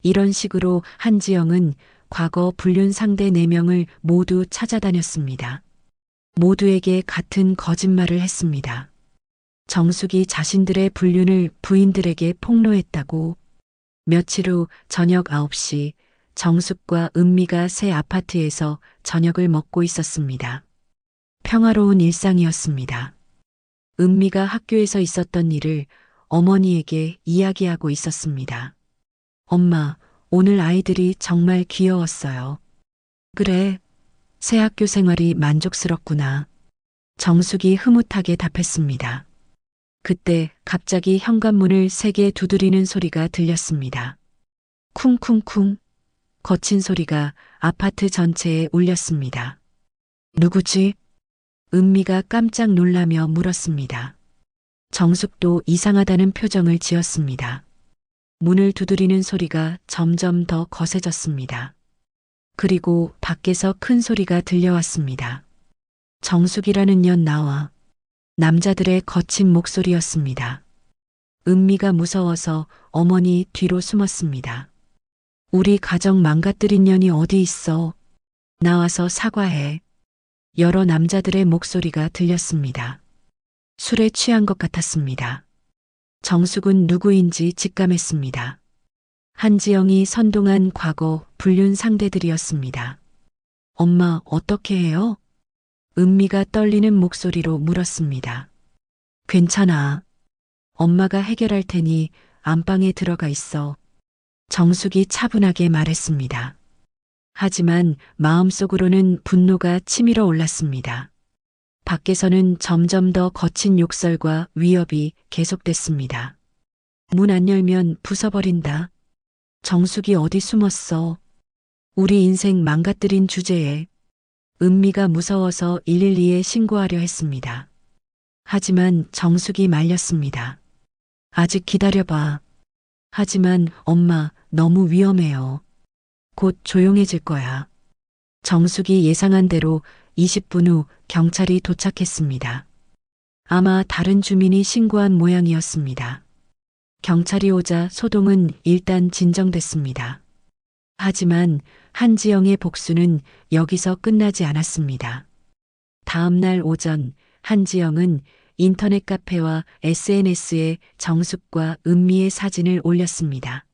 이런 식으로 한지영은 과거 불륜 상대 4명을 모두 찾아다녔습니다. 모두에게 같은 거짓말을 했습니다. 정숙이 자신들의 불륜을 부인들에게 폭로했다고. 며칠 후 저녁 9시 정숙과 은미가 새 아파트에서 저녁을 먹고 있었습니다. 평화로운 일상이었습니다. 은미가 학교에서 있었던 일을 어머니에게 이야기하고 있었습니다. 엄마, 오늘 아이들이 정말 귀여웠어요. 그래, 새 학교 생활이 만족스럽구나. 정숙이 흐뭇하게 답했습니다. 그때 갑자기 현관문을 세게 두드리는 소리가 들렸습니다. 쿵쿵쿵. 거친 소리가 아파트 전체에 울렸습니다. 누구지? 은미가 깜짝 놀라며 물었습니다. 정숙도 이상하다는 표정을 지었습니다. 문을 두드리는 소리가 점점 더 거세졌습니다. 그리고 밖에서 큰 소리가 들려왔습니다. 정숙이라는 년 나와. 남자들의 거친 목소리였습니다. 은미가 무서워서 어머니 뒤로 숨었습니다. 우리 가정 망가뜨린 년이 어디 있어? 나와서 사과해. 여러 남자들의 목소리가 들렸습니다. 술에 취한 것 같았습니다. 정숙은 누구인지 직감했습니다. 한지영이 선동한 과거 불륜 상대들이었습니다. 엄마, 어떻게 해요? 은미가 떨리는 목소리로 물었습니다. 괜찮아. 엄마가 해결할 테니 안방에 들어가 있어. 정숙이 차분하게 말했습니다. 하지만 마음속으로는 분노가 치밀어 올랐습니다. 밖에서는 점점 더 거친 욕설과 위협이 계속됐습니다. 문 안 열면 부숴버린다. 정숙이 어디 숨었어? 우리 인생 망가뜨린 주제에. 은미가 무서워서 112에 신고하려 했습니다. 하지만 정숙이 말렸습니다. 아직 기다려봐. 하지만 엄마, 너무 위험해요. 곧 조용해질 거야. 정숙이 예상한 대로 20분 후 경찰이 도착했습니다. 아마 다른 주민이 신고한 모양이었습니다. 경찰이 오자 소동은 일단 진정됐습니다. 하지만 한지영의 복수는 여기서 끝나지 않았습니다. 다음 날 오전 한지영은 인터넷 카페와 SNS에 정숙과 은미의 사진을 올렸습니다.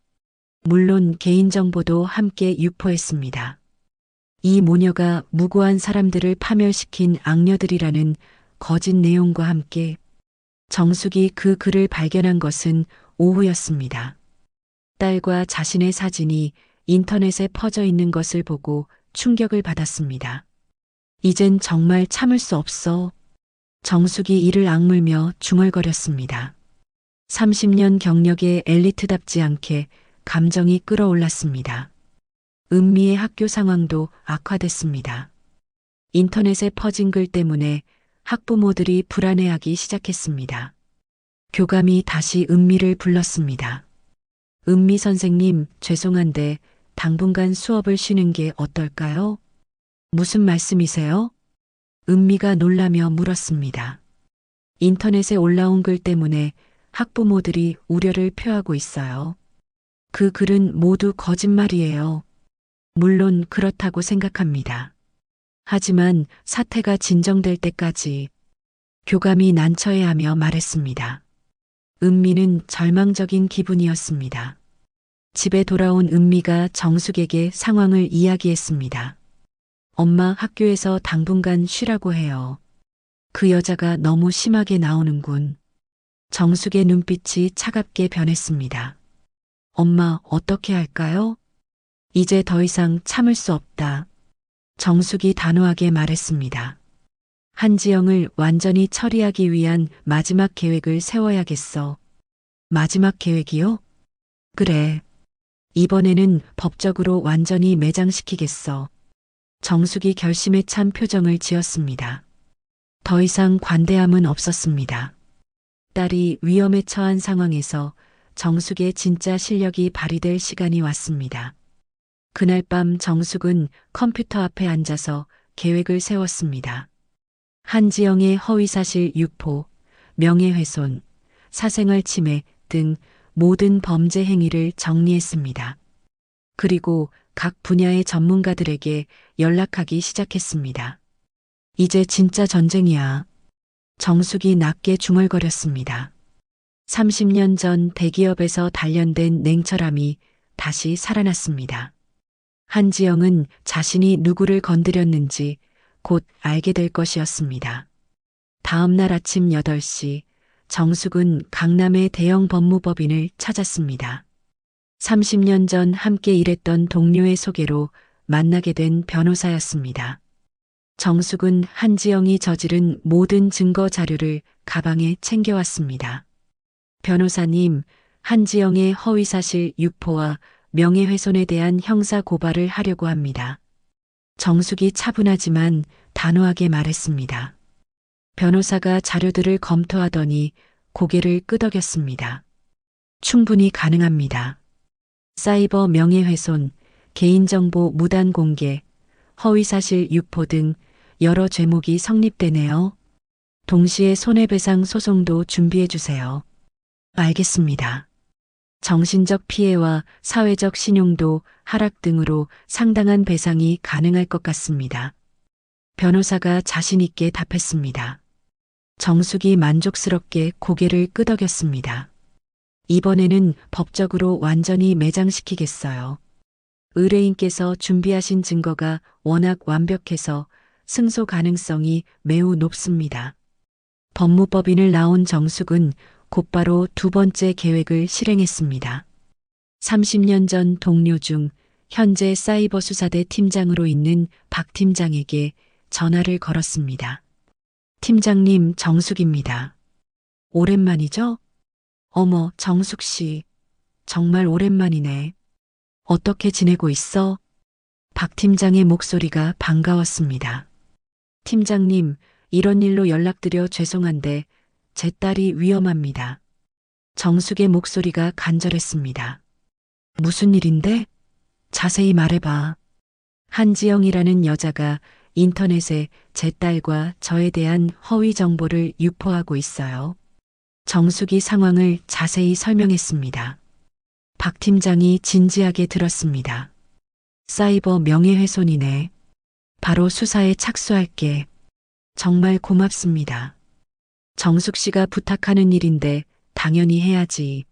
물론 개인정보도 함께 유포했습니다. 이 모녀가 무고한 사람들을 파멸시킨 악녀들이라는 거짓 내용과 함께 정숙이 그 글을 발견한 것은 오후였습니다. 딸과 자신의 사진이 인터넷에 퍼져 있는 것을 보고 충격을 받았습니다. 이젠 정말 참을 수 없어. 정숙이 이를 악물며 중얼거렸습니다. 30년 경력의 엘리트답지 않게 감정이 끌어올랐습니다. 은미의 학교 상황도 악화됐습니다. 인터넷에 퍼진 글 때문에 학부모들이 불안해하기 시작했습니다. 교감이 다시 은미를 불렀습니다. 은미 선생님, 죄송한데 당분간 수업을 쉬는 게 어떨까요? 무슨 말씀이세요? 은미가 놀라며 물었습니다. 인터넷에 올라온 글 때문에 학부모들이 우려를 표하고 있어요. 그 글은 모두 거짓말이에요. 물론 그렇다고 생각합니다. 하지만 사태가 진정될 때까지 교감이 난처해하며 말했습니다. 은미는 절망적인 기분이었습니다. 집에 돌아온 은미가 정숙에게 상황을 이야기했습니다. 엄마, 학교에서 당분간 쉬라고 해요. 그 여자가 너무 심하게 나오는군. 정숙의 눈빛이 차갑게 변했습니다. 엄마, 어떻게 할까요? 이제 더 이상 참을 수 없다. 정숙이 단호하게 말했습니다. 한지영을 완전히 처리하기 위한 마지막 계획을 세워야겠어. 마지막 계획이요? 그래. 이번에는 법적으로 완전히 매장시키겠어. 정숙이 결심에 찬 표정을 지었습니다. 더 이상 관대함은 없었습니다. 딸이 위험에 처한 상황에서 정숙의 진짜 실력이 발휘될 시간이 왔습니다. 그날 밤 정숙은 컴퓨터 앞에 앉아서 계획을 세웠습니다. 한지영의 허위사실 유포, 명예훼손, 사생활 침해 등 모든 범죄 행위를 정리했습니다. 그리고 각 분야의 전문가들에게 연락하기 시작했습니다. 이제 진짜 전쟁이야. 정숙이 낮게 중얼거렸습니다. 30년 전 대기업에서 단련된 냉철함이 다시 살아났습니다. 한지영은 자신이 누구를 건드렸는지 곧 알게 될 것이었습니다. 다음 날 아침 8시 정숙은 강남의 대형 법무법인을 찾았습니다. 30년 전 함께 일했던 동료의 소개로 만나게 된 변호사였습니다. 정숙은 한지영이 저지른 모든 증거 자료를 가방에 챙겨왔습니다. 변호사님, 한지영의 허위사실 유포와 명예훼손에 대한 형사 고발을 하려고 합니다. 정숙이 차분하지만 단호하게 말했습니다. 변호사가 자료들을 검토하더니 고개를 끄덕였습니다. 충분히 가능합니다. 사이버 명예훼손, 개인정보 무단 공개, 허위사실 유포 등 여러 죄목이 성립되네요. 동시에 손해배상 소송도 준비해 주세요. 알겠습니다. 정신적 피해와 사회적 신용도 하락 등으로 상당한 배상이 가능할 것 같습니다. 변호사가 자신 있게 답했습니다. 정숙이 만족스럽게 고개를 끄덕였습니다. 이번에는 법적으로 완전히 매장시키겠어요. 의뢰인께서 준비하신 증거가 워낙 완벽해서 승소 가능성이 매우 높습니다. 법무법인을 나온 정숙은 곧바로 두 번째 계획을 실행했습니다. 30년 전 동료 중 현재 사이버 수사대 팀장으로 있는 박 팀장에게 전화를 걸었습니다. 팀장님, 정숙입니다. 오랜만이죠? 어머, 정숙 씨. 정말 오랜만이네. 어떻게 지내고 있어? 박 팀장의 목소리가 반가웠습니다. 팀장님, 이런 일로 연락드려 죄송한데 제 딸이 위험합니다. 정숙의 목소리가 간절했습니다. 무슨 일인데? 자세히 말해봐. 한지영이라는 여자가 인터넷에 제 딸과 저에 대한 허위 정보를 유포하고 있어요. 정숙이 상황을 자세히 설명했습니다. 박 팀장이 진지하게 들었습니다. 사이버 명예훼손이네. 바로 수사에 착수할게. 정말 고맙습니다. 정숙 씨가 부탁하는 일인데 당연히 해야지.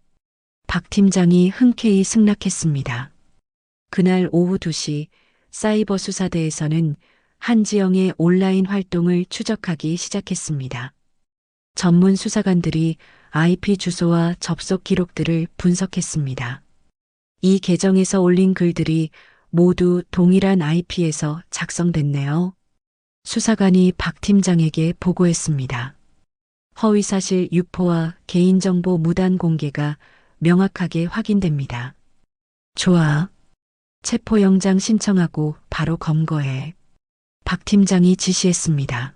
박 팀장이 흔쾌히 승낙했습니다. 그날 오후 2시 사이버 수사대에서는 한지영의 온라인 활동을 추적하기 시작했습니다. 전문 수사관들이 IP 주소와 접속 기록들을 분석했습니다. 이 계정에서 올린 글들이 모두 동일한 IP에서 작성됐네요. 수사관이 박 팀장에게 보고했습니다. 허위사실 유포와 개인정보 무단 공개가 명확하게 확인됩니다. 좋아. 체포영장 신청하고 바로 검거해. 박 팀장이 지시했습니다.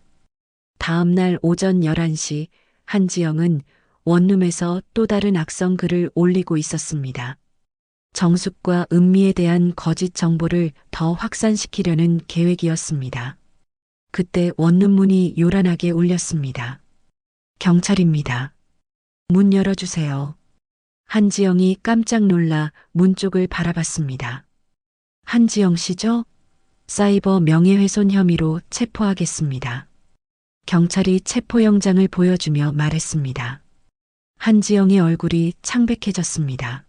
다음 날 오전 11시 한지영은 원룸에서 또 다른 악성 글을 올리고 있었습니다. 정숙과 은미에 대한 거짓 정보를 더 확산시키려는 계획이었습니다. 그때 원룸 문이 요란하게 울렸습니다. 경찰입니다. 문 열어주세요. 한지영이 깜짝 놀라 문 쪽을 바라봤습니다. 한지영 씨죠? 사이버 명예훼손 혐의로 체포하겠습니다. 경찰이 체포영장을 보여주며 말했습니다. 한지영의 얼굴이 창백해졌습니다.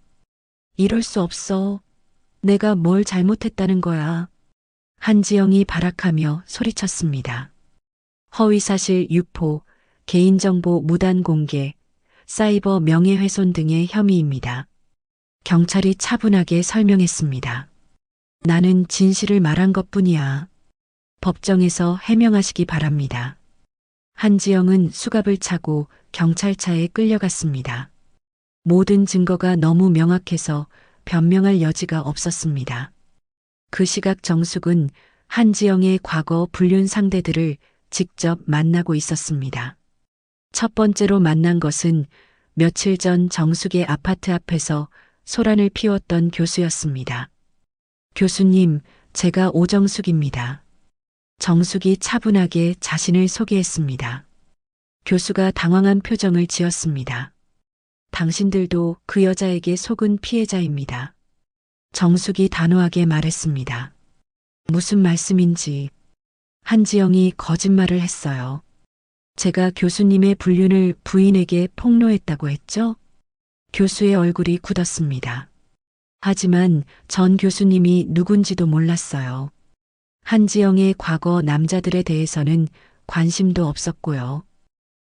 이럴 수 없어. 내가 뭘 잘못했다는 거야. 한지영이 발악하며 소리쳤습니다. 허위사실 유포, 개인정보 무단 공개, 사이버 명예훼손 등의 혐의입니다. 경찰이 차분하게 설명했습니다. 나는 진실을 말한 것뿐이야. 법정에서 해명하시기 바랍니다. 한지영은 수갑을 차고 경찰차에 끌려갔습니다. 모든 증거가 너무 명확해서 변명할 여지가 없었습니다. 그 시각 정숙은 한지영의 과거 불륜 상대들을 직접 만나고 있었습니다. 첫 번째로 만난 것은 며칠 전 정숙의 아파트 앞에서 소란을 피웠던 교수였습니다. 교수님, 제가 오정숙입니다. 정숙이 차분하게 자신을 소개했습니다. 교수가 당황한 표정을 지었습니다. 당신들도 그 여자에게 속은 피해자입니다. 정숙이 단호하게 말했습니다. 무슨 말씀인지. 한지영이 거짓말을 했어요. 제가 교수님의 불륜을 부인에게 폭로했다고 했죠? 교수의 얼굴이 굳었습니다. 하지만 전 교수님이 누군지도 몰랐어요. 한지영의 과거 남자들에 대해서는 관심도 없었고요.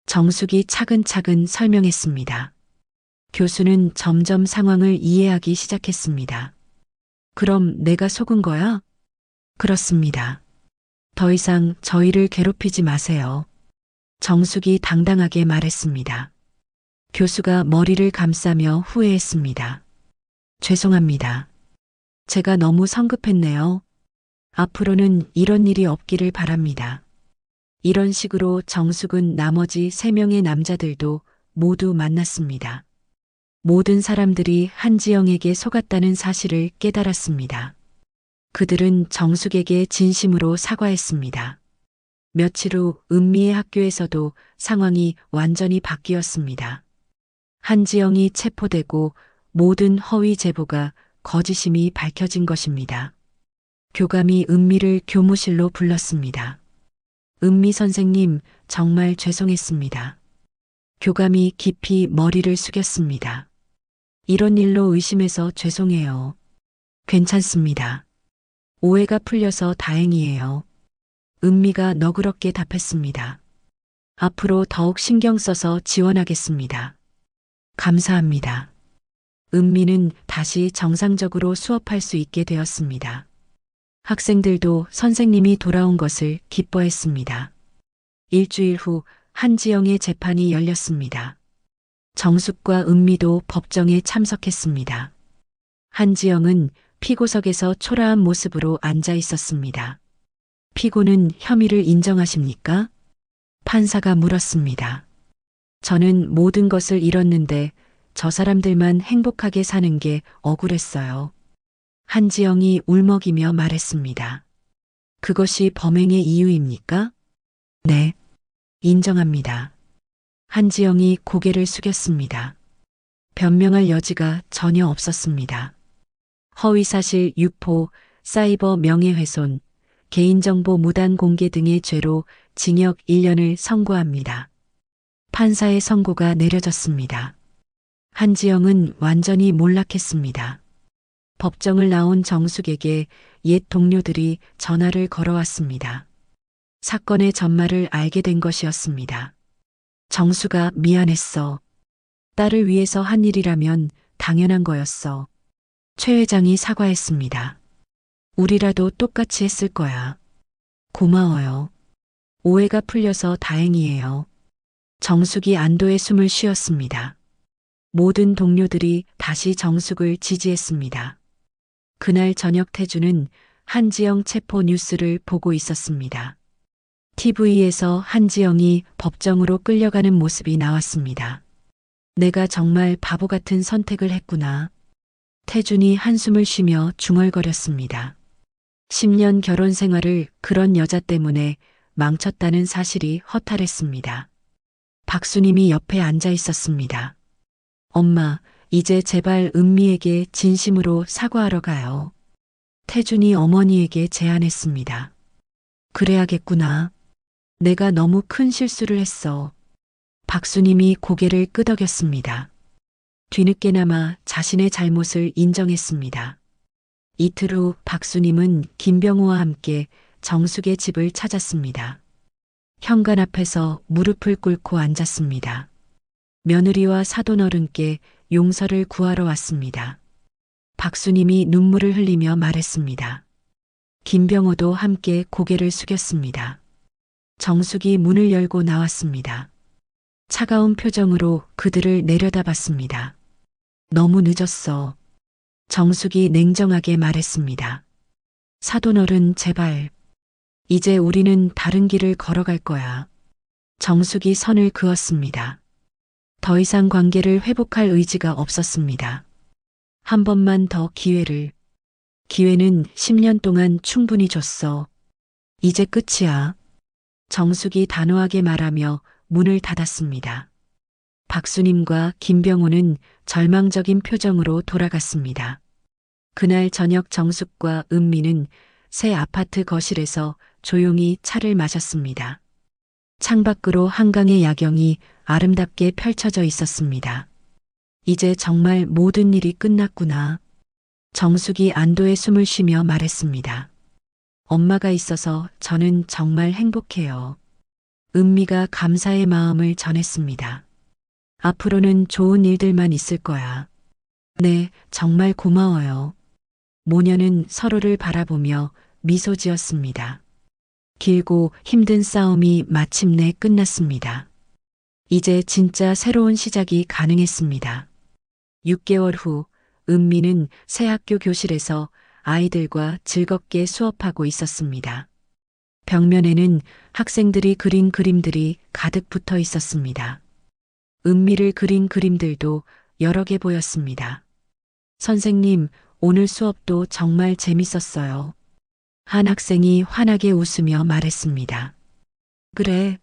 정숙이 차근차근 설명했습니다. 교수는 점점 상황을 이해하기 시작했습니다. 그럼 내가 속은 거야? 그렇습니다. 더 이상 저희를 괴롭히지 마세요. 정숙이 당당하게 말했습니다. 교수가 머리를 감싸며 후회했습니다. 죄송합니다. 제가 너무 성급했네요. 앞으로는 이런 일이 없기를 바랍니다. 이런 식으로 정숙은 나머지 3명의 남자들도 모두 만났습니다. 모든 사람들이 한지영에게 속았다는 사실을 깨달았습니다. 그들은 정숙에게 진심으로 사과했습니다. 며칠 후 은미의 학교에서도 상황이 완전히 바뀌었습니다. 한지영이 체포되고 모든 허위 제보가 거짓임이 밝혀진 것입니다. 교감이 은미를 교무실로 불렀습니다. 은미 선생님, 정말 죄송했습니다. 교감이 깊이 머리를 숙였습니다. 이런 일로 의심해서 죄송해요. 괜찮습니다. 오해가 풀려서 다행이에요. 은미가 너그럽게 답했습니다. 앞으로 더욱 신경 써서 지원하겠습니다. 감사합니다. 은미는 다시 정상적으로 수업할 수 있게 되었습니다. 학생들도 선생님이 돌아온 것을 기뻐했습니다. 일주일 후 한지영의 재판이 열렸습니다. 정숙과 은미도 법정에 참석했습니다. 한지영은 피고석에서 초라한 모습으로 앉아 있었습니다. 피고는 혐의를 인정하십니까? 판사가 물었습니다. 저는 모든 것을 잃었는데 저 사람들만 행복하게 사는 게 억울했어요. 한지영이 울먹이며 말했습니다. 그것이 범행의 이유입니까? 네, 인정합니다. 한지영이 고개를 숙였습니다. 변명할 여지가 전혀 없었습니다. 허위사실 유포, 사이버 명예훼손, 개인정보 무단 공개 등의 죄로 징역 1년을 선고합니다. 판사의 선고가 내려졌습니다. 한지영은 완전히 몰락했습니다. 법정을 나온 정숙에게 옛 동료들이 전화를 걸어왔습니다. 사건의 전말을 알게 된 것이었습니다. 정수가 미안했어. 딸을 위해서 한 일이라면 당연한 거였어. 최 회장이 사과했습니다. 우리라도 똑같이 했을 거야. 고마워요. 오해가 풀려서 다행이에요. 정숙이 안도의 숨을 쉬었습니다. 모든 동료들이 다시 정숙을 지지했습니다. 그날 저녁 태주는 한지영 체포 뉴스를 보고 있었습니다. TV에서 한지영이 법정으로 끌려가는 모습이 나왔습니다. 내가 정말 바보 같은 선택을 했구나. 태준이 한숨을 쉬며 중얼거렸습니다. 10년 결혼 생활을 그런 여자 때문에 망쳤다는 사실이 허탈했습니다. 박수님이 옆에 앉아 있었습니다. 엄마, 이제 제발 은미에게 진심으로 사과하러 가요. 태준이 어머니에게 제안했습니다. 그래야겠구나. 내가 너무 큰 실수를 했어. 박수님이 고개를 끄덕였습니다. 뒤늦게나마 자신의 잘못을 인정했습니다. 이틀 후 박수님은 김병호와 함께 정숙의 집을 찾았습니다. 현관 앞에서 무릎을 꿇고 앉았습니다. 며느리와 사돈어른께 용서를 구하러 왔습니다. 박수님이 눈물을 흘리며 말했습니다. 김병호도 함께 고개를 숙였습니다. 정숙이 문을 열고 나왔습니다. 차가운 표정으로 그들을 내려다봤습니다. 너무 늦었어. 정숙이 냉정하게 말했습니다. 사돈어른 제발. 이제 우리는 다른 길을 걸어갈 거야. 정숙이 선을 그었습니다. 더 이상 관계를 회복할 의지가 없었습니다. 한 번만 더 기회를. 기회는 10년 동안 충분히 줬어. 이제 끝이야. 정숙이 단호하게 말하며 문을 닫았습니다. 박수님과 김병호는 절망적인 표정으로 돌아갔습니다. 그날 저녁 정숙과 은미는 새 아파트 거실에서 조용히 차를 마셨습니다. 창밖으로 한강의 야경이 아름답게 펼쳐져 있었습니다. 이제 정말 모든 일이 끝났구나. 정숙이 안도의 숨을 쉬며 말했습니다. 엄마가 있어서 저는 정말 행복해요. 은미가 감사의 마음을 전했습니다. 앞으로는 좋은 일들만 있을 거야. 네, 정말 고마워요. 모녀는 서로를 바라보며 미소 지었습니다. 길고 힘든 싸움이 마침내 끝났습니다. 이제 진짜 새로운 시작이 가능했습니다. 6개월 후 은미는 새 학교 교실에서 아이들과 즐겁게 수업하고 있었습니다. 벽면에는 학생들이 그린 그림들이 가득 붙어 있었습니다. 은미를 그린 그림들도 여러 개 보였습니다. 선생님, 오늘 수업도 정말 재밌었어요. 한 학생이 환하게 웃으며 말했습니다. 그래,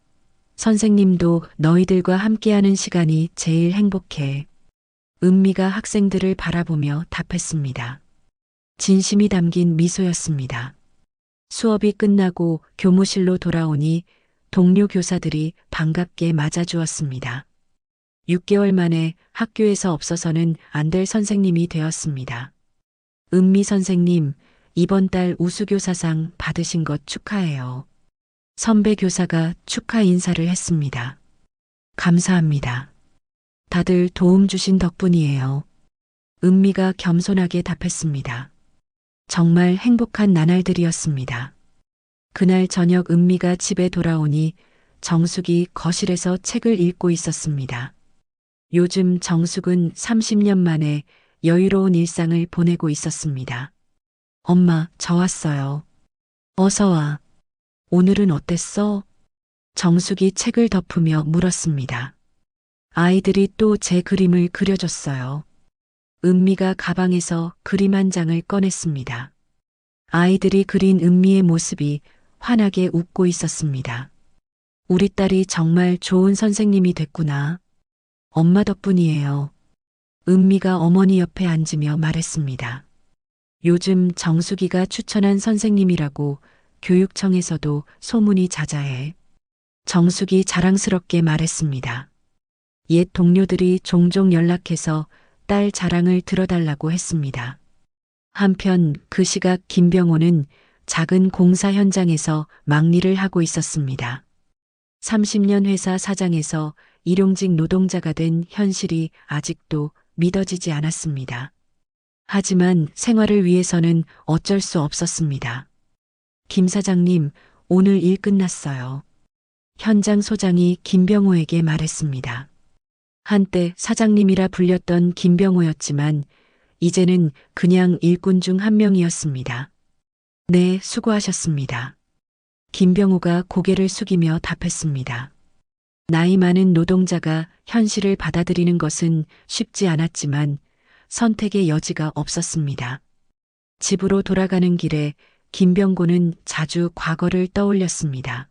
선생님도 너희들과 함께하는 시간이 제일 행복해. 은미가 학생들을 바라보며 답했습니다. 진심이 담긴 미소였습니다. 수업이 끝나고 교무실로 돌아오니 동료 교사들이 반갑게 맞아주었습니다. 6개월 만에 학교에서 없어서는 안 될 선생님이 되었습니다. 은미 선생님, 이번 달 우수교사상 받으신 것 축하해요. 선배 교사가 축하 인사를 했습니다. 감사합니다. 다들 도움 주신 덕분이에요. 은미가 겸손하게 답했습니다. 정말 행복한 나날들이었습니다. 그날 저녁 은미가 집에 돌아오니 정숙이 거실에서 책을 읽고 있었습니다. 요즘 정숙은 30년 만에 여유로운 일상을 보내고 있었습니다. 엄마, 저 왔어요. 어서 와. 오늘은 어땠어? 정숙이 책을 덮으며 물었습니다. 아이들이 또 제 그림을 그려줬어요. 은미가 가방에서 그림 한 장을 꺼냈습니다. 아이들이 그린 은미의 모습이 환하게 웃고 있었습니다. 우리 딸이 정말 좋은 선생님이 됐구나. 엄마 덕분이에요. 은미가 어머니 옆에 앉으며 말했습니다. 요즘 정숙이가 추천한 선생님이라고 교육청에서도 소문이 자자해. 정숙이 자랑스럽게 말했습니다. 옛 동료들이 종종 연락해서 딸 자랑을 들어달라고 했습니다. 한편 그 시각 김병호는 작은 공사 현장에서 막일을 하고 있었습니다. 30년 회사 사장에서 일용직 노동자가 된 현실이 아직도 믿어지지 않았습니다. 하지만 생활을 위해서는 어쩔 수 없었습니다. 김 사장님, 오늘 일 끝났어요. 현장 소장이 김병호에게 말했습니다. 한때 사장님이라 불렸던 김병호였지만 이제는 그냥 일꾼 중 한 명이었습니다. 네, 수고하셨습니다. 김병호가 고개를 숙이며 답했습니다. 나이 많은 노동자가 현실을 받아들이는 것은 쉽지 않았지만 선택의 여지가 없었습니다. 집으로 돌아가는 길에 김병고는 자주 과거를 떠올렸습니다.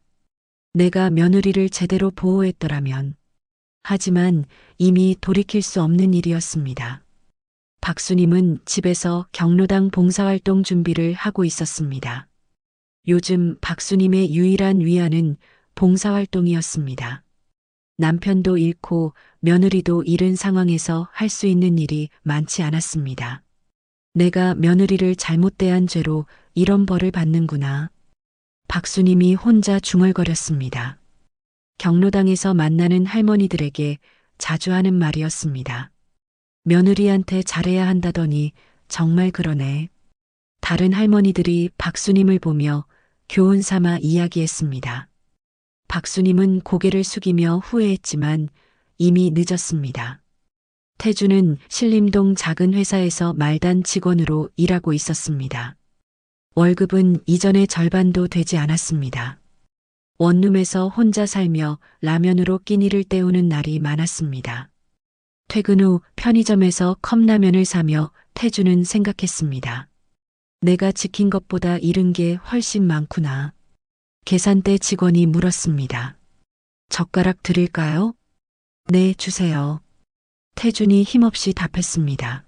내가 며느리를 제대로 보호했더라면. 하지만 이미 돌이킬 수 없는 일이었습니다. 박수님은 집에서 경로당 봉사활동 준비를 하고 있었습니다. 요즘 박수님의 유일한 위안은 봉사활동이었습니다. 남편도 잃고 며느리도 잃은 상황에서 할 수 있는 일이 많지 않았습니다. 내가 며느리를 잘못 대한 죄로 이런 벌을 받는구나. 박수님이 혼자 중얼거렸습니다. 경로당에서 만나는 할머니들에게 자주 하는 말이었습니다. 며느리한테 잘해야 한다더니 정말 그러네. 다른 할머니들이 박수님을 보며 교훈 삼아 이야기했습니다. 박수님은 고개를 숙이며 후회했지만 이미 늦었습니다. 태주는 신림동 작은 회사에서 말단 직원으로 일하고 있었습니다. 월급은 이전의 절반도 되지 않았습니다. 원룸에서 혼자 살며 라면으로 끼니를 때우는 날이 많았습니다. 퇴근 후 편의점에서 컵라면을 사며 태주는 생각했습니다. 내가 지킨 것보다 잃은 게 훨씬 많구나. 계산대 직원이 물었습니다. 젓가락 드릴까요? 네, 주세요. 태준이 힘없이 답했습니다.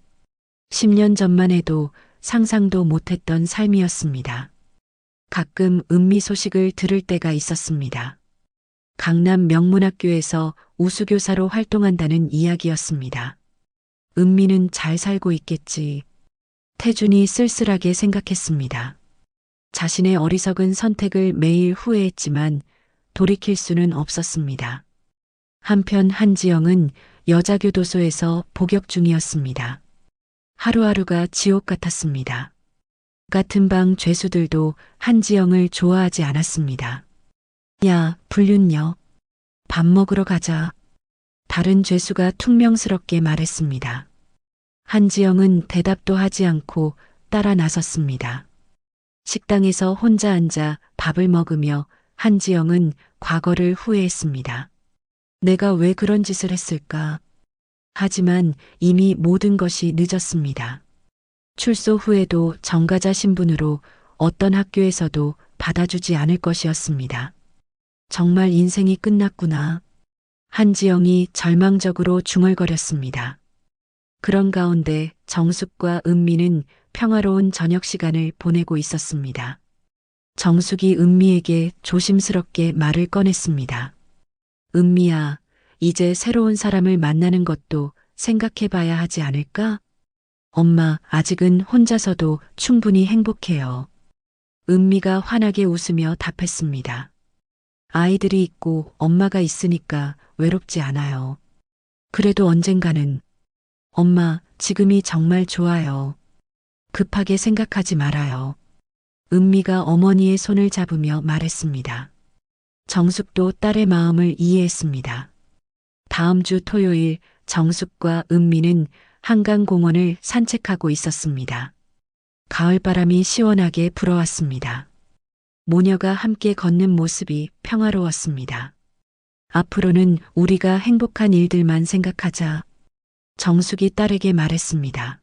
10년 전만 해도 상상도 못했던 삶이었습니다. 가끔 은미 소식을 들을 때가 있었습니다. 강남 명문학교에서 우수교사로 활동한다는 이야기였습니다. 은미는 잘 살고 있겠지. 태준이 쓸쓸하게 생각했습니다. 자신의 어리석은 선택을 매일 후회했지만 돌이킬 수는 없었습니다. 한편 한지영은 여자교도소에서 복역 중이었습니다. 하루하루가 지옥 같았습니다. 같은 방 죄수들도 한지영을 좋아하지 않았습니다. 야, 불륜녀. 밥 먹으러 가자. 다른 죄수가 퉁명스럽게 말했습니다. 한지영은 대답도 하지 않고 따라 나섰습니다. 식당에서 혼자 앉아 밥을 먹으며 한지영은 과거를 후회했습니다. 내가 왜 그런 짓을 했을까? 하지만 이미 모든 것이 늦었습니다. 출소 후에도 정가자 신분으로 어떤 학교에서도 받아주지 않을 것이었습니다. 정말 인생이 끝났구나. 한지영이 절망적으로 중얼거렸습니다. 그런 가운데 정숙과 은미는 평화로운 저녁 시간을 보내고 있었습니다. 정숙이 은미에게 조심스럽게 말을 꺼냈습니다. 은미야, 이제 새로운 사람을 만나는 것도 생각해 봐야 하지 않을까? 엄마, 아직은 혼자서도 충분히 행복해요. 은미가 환하게 웃으며 답했습니다. 아이들이 있고 엄마가 있으니까 외롭지 않아요. 그래도 언젠가는 엄마, 지금이 정말 좋아요. 급하게 생각하지 말아요. 은미가 어머니의 손을 잡으며 말했습니다. 정숙도 딸의 마음을 이해했습니다. 다음 주 토요일 정숙과 은미는 한강공원을 산책하고 있었습니다. 가을바람이 시원하게 불어왔습니다. 모녀가 함께 걷는 모습이 평화로웠습니다. 앞으로는 우리가 행복한 일들만 생각하자. 정숙이 딸에게 말했습니다.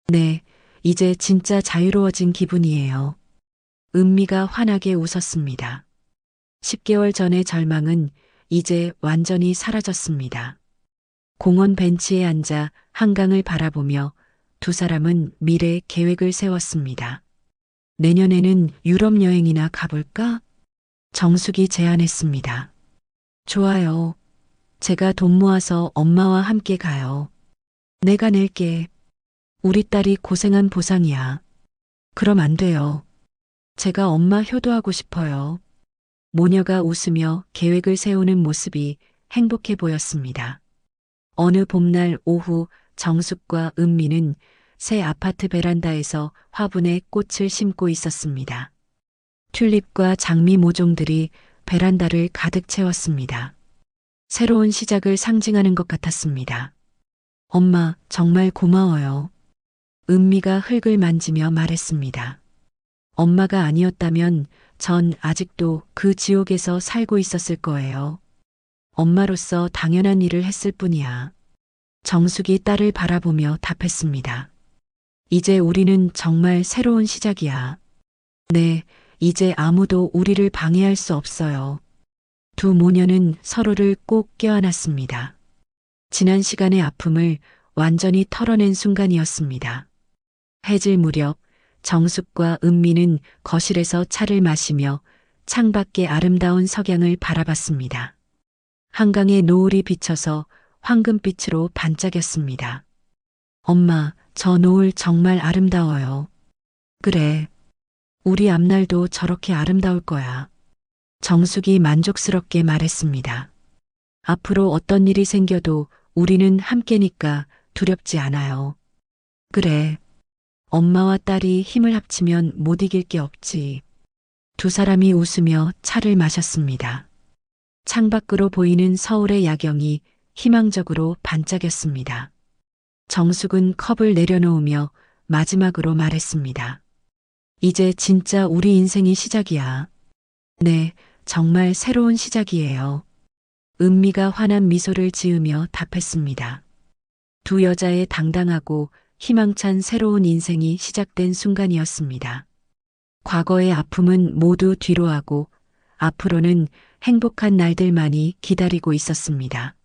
네, 이제 진짜 자유로워진 기분이에요. 은미가 환하게 웃었습니다. 10개월 전의 절망은 이제 완전히 사라졌습니다. 공원 벤치에 앉아 한강을 바라보며 두 사람은 미래 계획을 세웠습니다. 내년에는 유럽 여행이나 가볼까? 정숙이 제안했습니다. 좋아요. 제가 돈 모아서 엄마와 함께 가요. 내가 낼게. 우리 딸이 고생한 보상이야. 그럼 안 돼요. 제가 엄마 효도하고 싶어요. 모녀가 웃으며 계획을 세우는 모습이 행복해 보였습니다. 어느 봄날 오후 정숙과 은미는 새 아파트 베란다에서 화분에 꽃을 심고 있었습니다. 튤립과 장미 모종들이 베란다를 가득 채웠습니다. 새로운 시작을 상징하는 것 같았습니다. 엄마, 정말 고마워요. 은미가 흙을 만지며 말했습니다. 엄마가 아니었다면 전 아직도 그 지옥에서 살고 있었을 거예요. 엄마로서 당연한 일을 했을 뿐이야. 정숙이 딸을 바라보며 답했습니다. 이제 우리는 정말 새로운 시작이야. 네, 이제 아무도 우리를 방해할 수 없어요. 두 모녀는 서로를 꼭 껴안았습니다. 지난 시간의 아픔을 완전히 털어낸 순간이었습니다. 해질 무렵 정숙과 은미는 거실에서 차를 마시며 창밖의 아름다운 석양을 바라봤습니다. 한강의 노을이 비쳐서 황금빛으로 반짝였습니다. 엄마, 저 노을 정말 아름다워요. 그래. 우리 앞날도 저렇게 아름다울 거야. 정숙이 만족스럽게 말했습니다. 앞으로 어떤 일이 생겨도 우리는 함께니까 두렵지 않아요. 그래. 엄마와 딸이 힘을 합치면 못 이길 게 없지. 두 사람이 웃으며 차를 마셨습니다. 창밖으로 보이는 서울의 야경이 희망적으로 반짝였습니다. 정숙은 컵을 내려놓으며 마지막으로 말했습니다. 이제 진짜 우리 인생이 시작이야. 네, 정말 새로운 시작이에요. 은미가 환한 미소를 지으며 답했습니다. 두 여자의 당당하고 희망찬 새로운 인생이 시작된 순간이었습니다. 과거의 아픔은 모두 뒤로하고 앞으로는 행복한 날들만이 기다리고 있었습니다.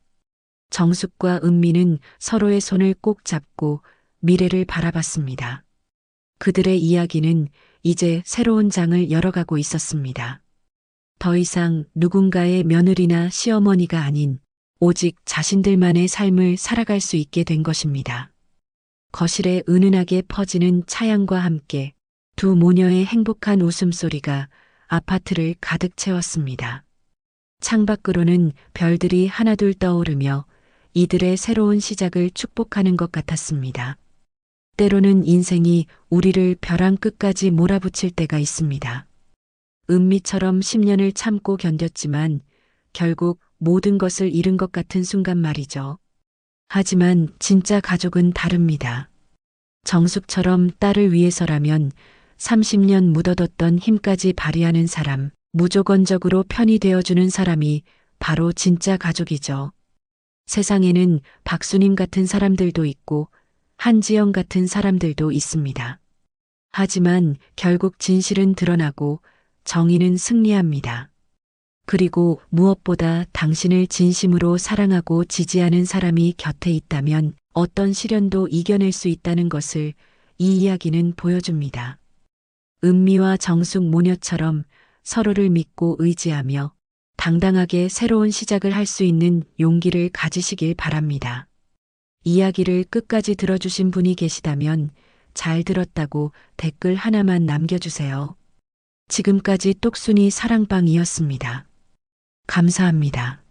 정숙과 은미는 서로의 손을 꼭 잡고 미래를 바라봤습니다. 그들의 이야기는 이제 새로운 장을 열어가고 있었습니다. 더 이상 누군가의 며느리나 시어머니가 아닌 오직 자신들만의 삶을 살아갈 수 있게 된 것입니다. 거실에 은은하게 퍼지는 차향과 함께 두 모녀의 행복한 웃음소리가 아파트를 가득 채웠습니다. 창밖으로는 별들이 하나둘 떠오르며 이들의 새로운 시작을 축복하는 것 같았습니다. 때로는 인생이 우리를 벼랑 끝까지 몰아붙일 때가 있습니다. 은미처럼 10년을 참고 견뎠지만 결국 모든 것을 잃은 것 같은 순간 말이죠. 하지만 진짜 가족은 다릅니다. 정숙처럼 딸을 위해서라면 30년 묻어뒀던 힘까지 발휘하는 사람, 무조건적으로 편이 되어주는 사람이 바로 진짜 가족이죠. 세상에는 박수님 같은 사람들도 있고 한지영 같은 사람들도 있습니다. 하지만 결국 진실은 드러나고 정의는 승리합니다. 그리고 무엇보다 당신을 진심으로 사랑하고 지지하는 사람이 곁에 있다면 어떤 시련도 이겨낼 수 있다는 것을 이 이야기는 보여줍니다. 은미와 정숙 모녀처럼 서로를 믿고 의지하며 당당하게 새로운 시작을 할 수 있는 용기를 가지시길 바랍니다. 이야기를 끝까지 들어주신 분이 계시다면 잘 들었다고 댓글 하나만 남겨주세요. 지금까지 똑순이 사랑방이었습니다. 감사합니다.